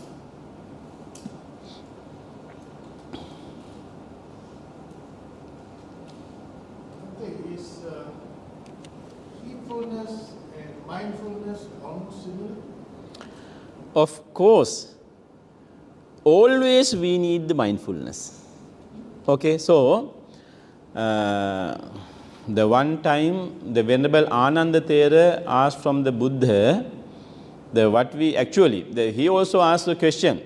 Is heedfulness and mindfulness almost similar? Of course, always we need the mindfulness. Okay, so the one time the Venerable Ananda Thera asked from the Buddha, he also asked the question,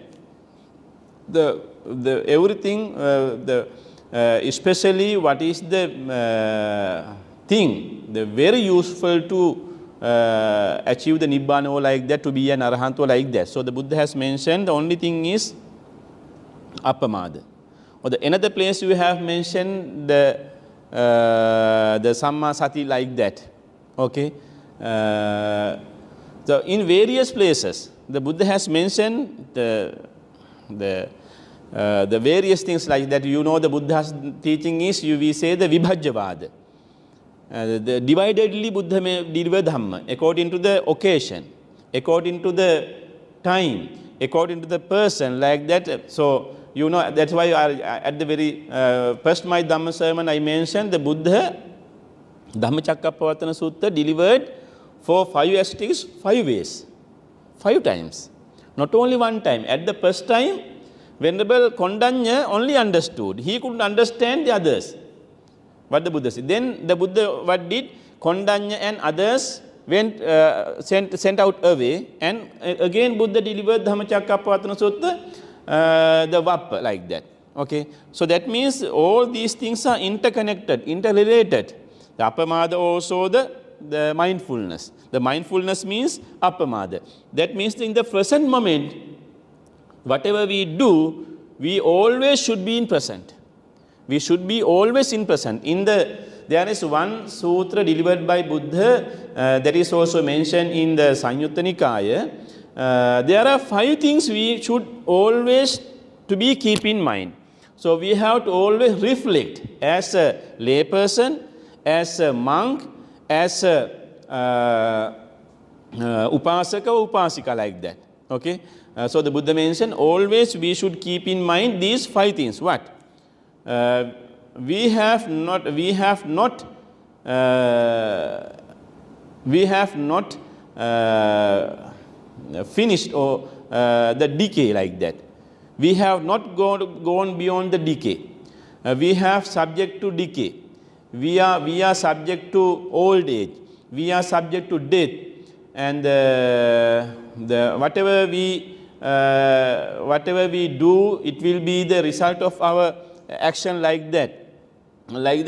especially what is the thing, the very useful to achieve the Nibbana or like that, to be an Arahant or like that. So the Buddha has mentioned the only thing is Appamada. Or another place you have mentioned the Samma Sati like that. Okay. So in various places the Buddha has mentioned the various things like that. You know, the Buddha's teaching is, we say the Vibhajyavada. The dividedly Buddha may deliver Dhamma according to the occasion, according to the time, according to the person like that. So, you know, that's why at the very first my Dhamma sermon I mentioned the Buddha Dhammacakkappavattana Sutta delivered for 5 asterisks 5 ways, 5 times. Not only one time. At the first time, Venerable Kondanya only understood. He couldn't understand the others. What the Buddha said. Then the Buddha what did? Kondanya and others went sent out away, and again Buddha delivered Dhammacakkappavattana Sutta, the Vappa, like that. Okay. So that means all these things are interconnected, interrelated. The Appamada also the mindfulness. The mindfulness means Appamada. That means in the present moment, whatever we do, we always should be in present. We should be always in present. There is one sutra delivered by Buddha that is also mentioned in the Sanyutta Nikaya. There are 5 things we should always to be keep in mind. So we have to always reflect as a layperson, as a monk, as a upasaka or upasika, like that. Okay. So the Buddha mentioned always we should keep in mind these 5 things. What? We have not finished or the decay, like that. We have not gone beyond the decay. We have subject to decay. We are subject to old age. We are subject to death, and whatever we do, it will be the result of our action, like that.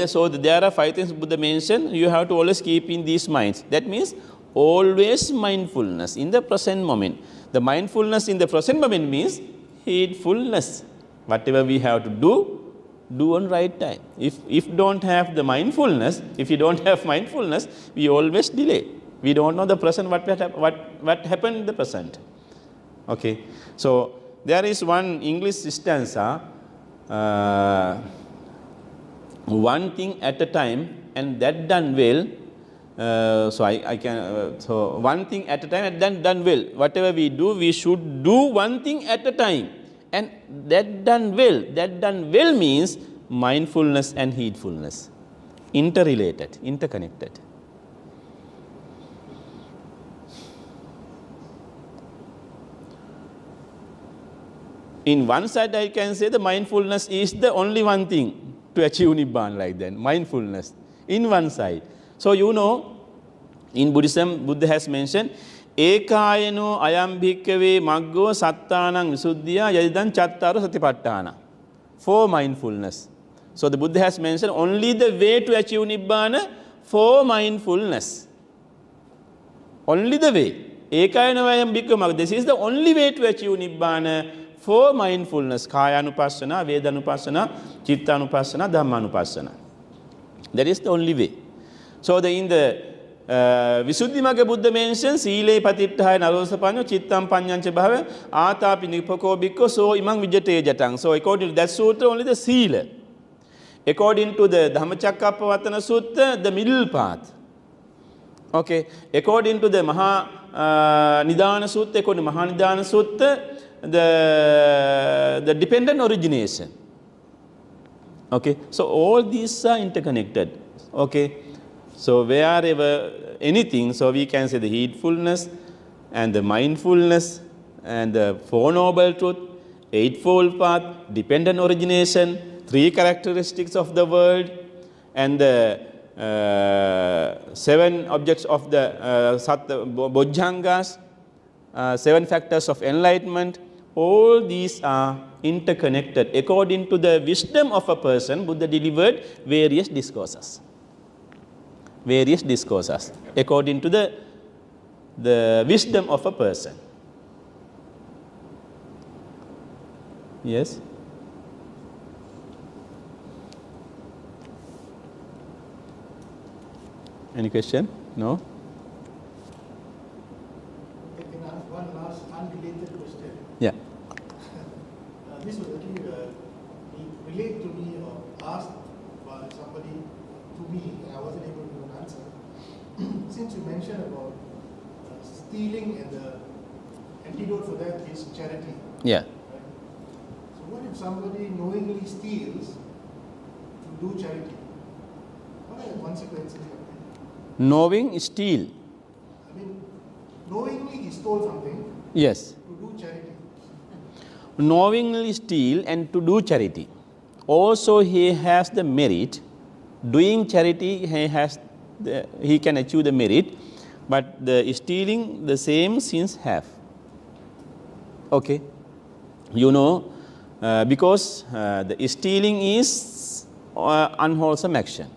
So there are 5 things Buddha mentioned. You have to always keep in these minds. That means always mindfulness in the present moment. The mindfulness in the present moment means heedfulness. Whatever we have to do on right time. If don't have the mindfulness, if you don't have mindfulness, we always delay. We don't know the present, what happened in the present. Okay. So there is one English stanza, one thing at a time, and that done well. So one thing at a time and then done well. Whatever we do, we should do one thing at a time. And that done well. That done well means mindfulness and heedfulness. Interrelated, interconnected. In one side, I can say the mindfulness is the only one thing to achieve Nibbana, like that. Mindfulness. In one side. So you know, in Buddhism, Buddha has mentioned, Ekayano ayam bhikkave maggo sattanang visuddhiya yadidan chattaro satipatthana. For mindfulness. So the Buddha has mentioned only the way to achieve Nibbana for mindfulness. Only the way. Ekayano ayam bhikkave maggo. This is the only way to achieve Nibbana for mindfulness. Kayanupassana, Vedanupassana, Chittanupassana, Dhammanupassana. That is the only way. So in the Visuddhimagga Buddha mentions Sile Patitthaaya Narosapanyo Chittam Panyancha Bhava Atapi Nipako Bhikko So Imang Vijate Jatang. So according to that sutra, only the Sila. According to the Dhammacakkappavattana Sutta, the middle path. Okay. According to the Maha Nidana Sutta, according to Maha Nidana Sutta, the dependent origination. Okay. So all these are interconnected. Okay. So wherever anything, so we can say the heedfulness and the mindfulness and the Four Noble Truth, Eightfold Path, dependent origination, 3 characteristics of the world, and the 7 objects of the Bojjhangas, 7 factors of enlightenment. All these are interconnected. According to the wisdom of a person, Buddha delivered various discourses. Various discourses according to the wisdom of a person. Yes? Any question? No? I can ask one last unrelated question. Yeah. This was actually relayed to me or asked by somebody to me, and I wasn't able to give an answer. Since you mentioned about stealing antidote for that is charity. Yeah. So what if somebody knowingly steals to do charity? What are the consequences of that? Knowing steal. I mean, knowingly he stole something Yes. to do charity. Knowingly steal and to do charity. Also he has the merit. Doing charity he can achieve the merit, but the stealing the same sins have. Okay. You know, because the stealing is unwholesome action.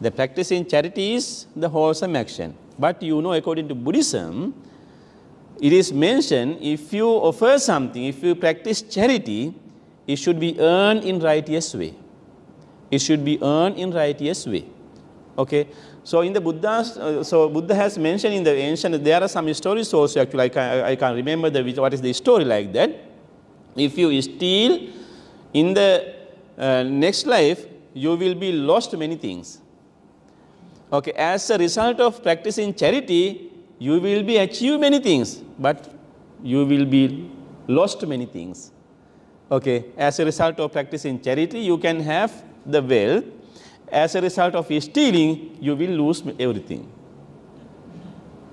The practice in charity is the wholesome action. But you know, according to Buddhism, it is mentioned, if you offer something, if you practice charity, it should be earned in righteous way. It should be earned in righteous way. Okay. So in the Buddha has mentioned in the ancient, there are some stories also actually, I can't remember what is the story like that. If you steal, in the next life, you will be lost many things. Okay. As a result of practicing charity, you will be achieve many things, but you will be lost many things. Okay. As a result of practicing charity, you can have the wealth. As a result of stealing, you will lose everything.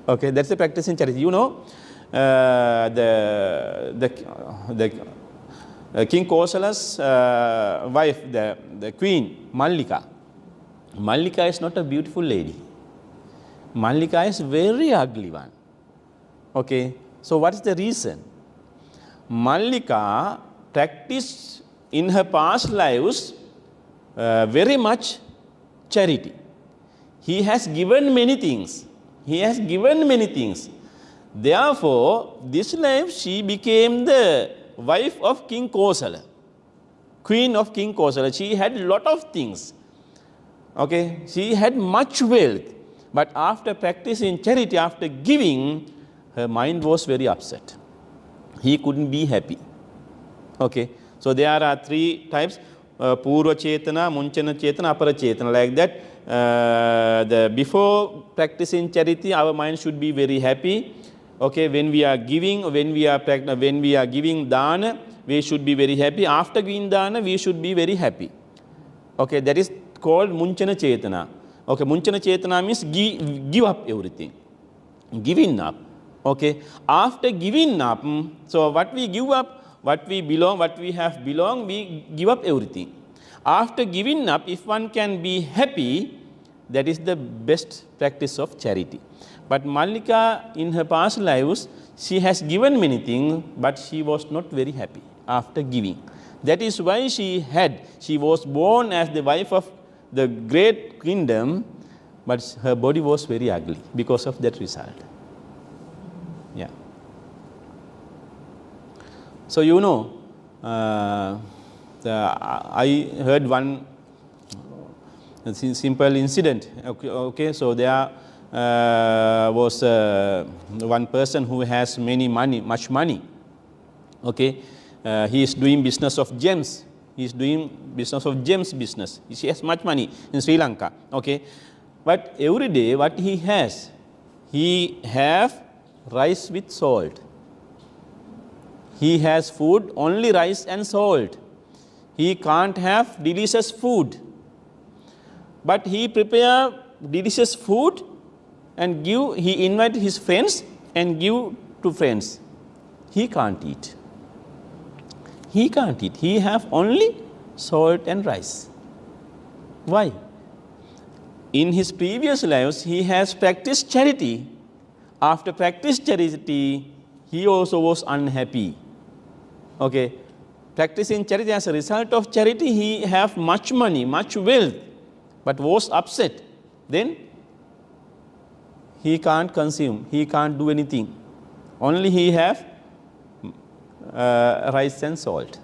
Okay. That's the practice in charity. You know, the King Kosala's wife, the queen Mallika. Mallika is not a beautiful lady. Mallika is very ugly one. Okay. So what is the reason? Mallika practiced in her past lives very much charity. He has given many things. He has given many things. Therefore, this life she became the wife of King Kosala, queen of King Kosala. She had a lot of things. Okay. She had much wealth. But after practicing charity, after giving, her mind was very upset. He couldn't be happy. Okay. So there are three types: Purva Chetana, Munchana Chetana, Apara Chetana. Like that, before practicing charity, our mind should be very happy. Okay. When we are giving, when we are giving dana, we should be very happy. After giving dana, we should be very happy. Okay. That is called Munchana Chetana. Okay, Munchana Chetana means give up everything. Giving up. Okay. After giving up, so what we give up, what we belong, what we have belong, we give up everything. After giving up, if one can be happy, that is the best practice of charity. But Mallika, in her past lives, she has given many things, but she was not very happy after giving. That is why she was born as the wife of the great kingdom, but her body was very ugly because of that result. Yeah. So you know, I heard one simple incident. Okay, so there was one person who has much money. Okay, he is doing business of gems. He is doing business of gems business. He has much money in Sri Lanka. Okay. But every day what he has rice with salt. He has food, only rice and salt. He can't have delicious food. But he prepare delicious food and he invite his friends and give to friends. He can't eat. He can't eat. He have only salt and rice. Why? In his previous lives, he has practiced charity. After practiced charity, he also was unhappy. Okay. Practicing charity, as a result of charity, he have much money, much wealth, but was upset. Then he can't consume. He can't do anything. Only he have rice and salt,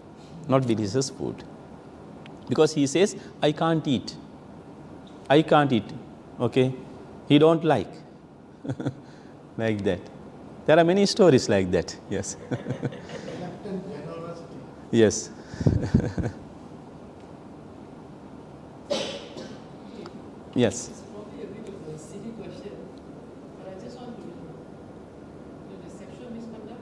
not delicious food. Because he says, I can't eat. I can't eat. Okay. He don't like. Like that. There are many stories like that. Yes. Yes. Yes. It's probably a bit of a silly question, but I just want to know the sexual misconduct.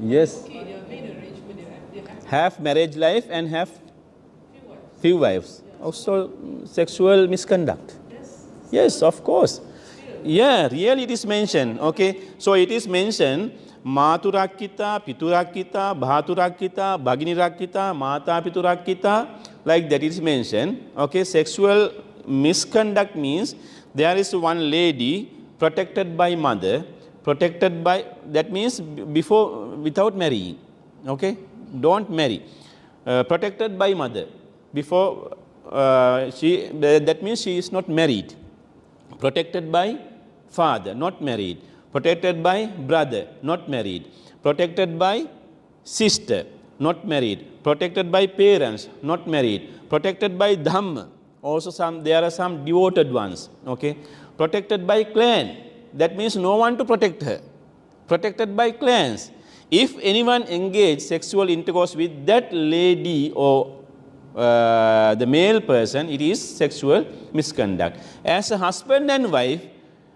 Yes. Have marriage life and have few wives. Also sexual misconduct. Yes, of course. Yeah, really it is mentioned. Okay, so it is mentioned Maturakkita, Piturakkita, Bhaturakkita, Bhaginirakita, Mata Piturakkita, like that is mentioned. Okay, sexual misconduct means there is one lady protected by mother, protected by, that means before, without marrying. Okay, don't marry. Protected by mother. Before that means she is not married. Protected by father, not married. Protected by brother, not married. Protected by sister, not married. Protected by parents, not married. Protected by Dhamma. Also there are some devoted ones. Okay. Protected by clan. That means no one to protect her. Protected by clans. If anyone engage sexual intercourse with that lady or the male person, it is sexual misconduct. As a husband and wife,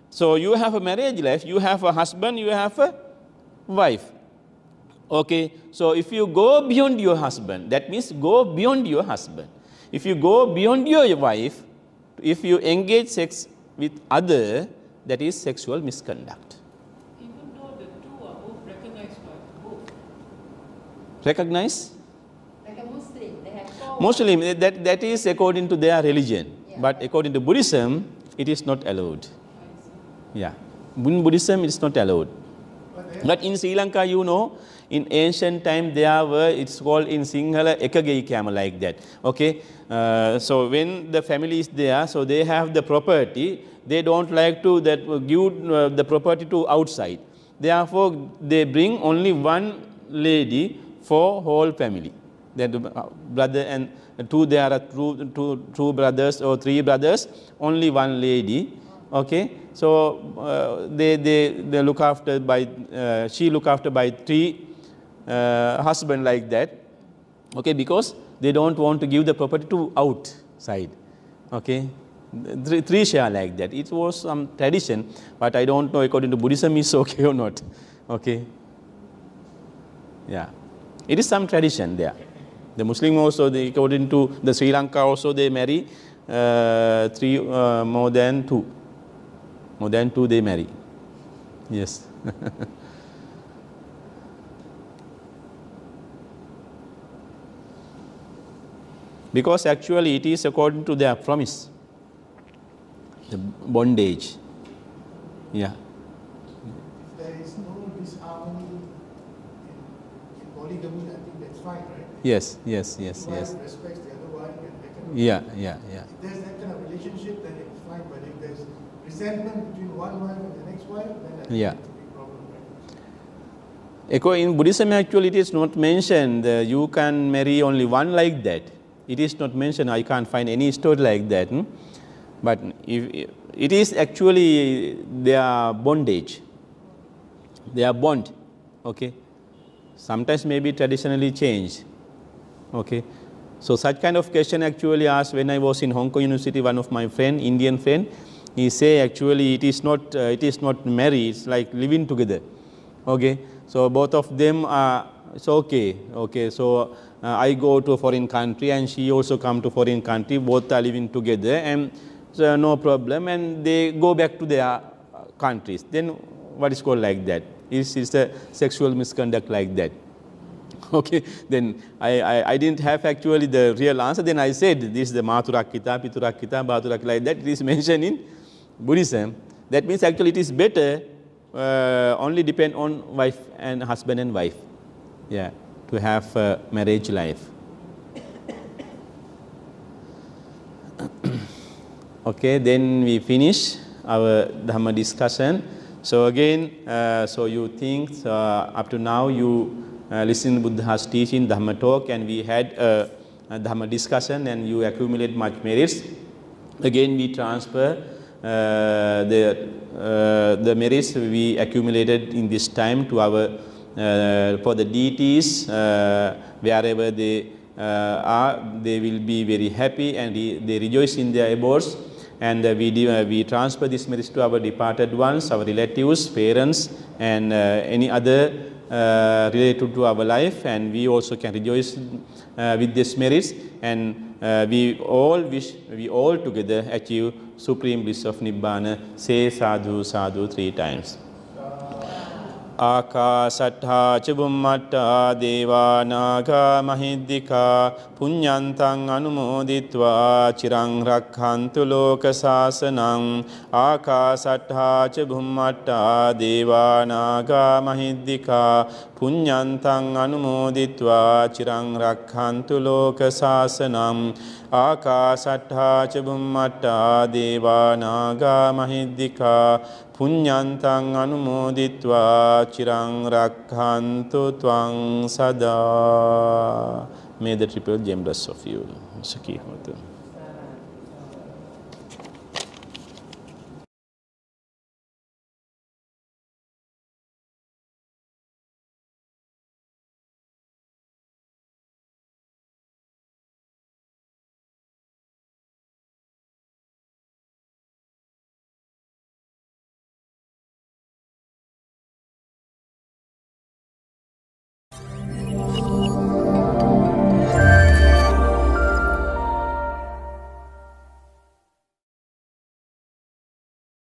so you have a marriage life, you have a husband, you have a wife. Okay, so if you go beyond your husband, that means go beyond your husband. If you go beyond your wife, if you engage sex with other, that is sexual misconduct. Even though the two are both recognized by both. Recognize? Like a Muslim, they have four. Muslim, that is according to their religion. Yeah. But according to Buddhism, it is not allowed. Yeah. In Buddhism, it is not allowed. But in Sri Lanka, you know, in ancient time, there were, it's called in Sinhala, ekageyikama, like that. Okay. So when the family is there, so they have the property, they don't like to give the property to outside. Therefore, they bring only one lady for whole family. That brother and there are two brothers or three brothers, only one lady. Okay, so they look after by she look after by three husband, like that. Okay, because they don't want to give the property to outside. Okay, three share like that. It was some tradition, but I don't know according to Buddhism is okay or not. Okay, yeah, it is some tradition there. The Muslim also, according to the Sri Lanka also, they marry three more than two. More than two they marry. Yes. Because actually it is according to their promise. The bondage. Yeah. If there is no disharmony in polygamy, I think that's fine, right? Yes. One respects the other one and they can. Yeah. If there's that kind of relationship, then it's fine. But if there's resentment between one wife and the next wife, then I think it's a big problem, right? In Buddhism, actually, it is not mentioned you can marry only one like that. It is not mentioned. I can't find any story like that. But if it is actually their bondage, their bond. Okay. Sometimes maybe traditionally changed. Okay. So such kind of question actually asked when I was in Hong Kong University. One of my friend, Indian friend, he say actually it is not marriage. It's like living together. Okay. So both of them are, it's okay. Okay. So I go to a foreign country and she also come to foreign country. Both are living together and so no problem. And they go back to their countries. Then what is called like that? It's a sexual misconduct like that. Okay, then I didn't have actually the real answer. Then I said, this is the Maturakkita, Piturakkita, Bhaturakkita, like that. It is mentioned in Buddhism. That means actually it is better only depend on wife and husband and wife. Yeah, to have a marriage life. Okay, then we finish our Dhamma discussion. So again, so you think up to now you listen to Buddha's teaching, Dhamma talk, and we had a Dhamma discussion and you accumulate much merits. Again, we transfer the merits we accumulated in this time to our for the deities, wherever they are, they will be very happy and they rejoice in their abodes. and we transfer these merits to our departed ones, our relatives, parents, and any other related to our life, and we also can rejoice with these merits, and we all together achieve supreme bliss of Nibbana. Say sadhu sadhu 3 times. Akasattha ca bummata deva naga mahiddika punyantang anumoditva chirang rakhantu loka sasanang. Akasattha ca bummata deva naga mahiddika punyantang anumoditva chirang rakhantu loka sasanang. Akasattha ca bummata deva naga mahiddika punyantang anumoditva chirang rakhantu tvang sada. May the triple gem bless of you. Sukhi hotu.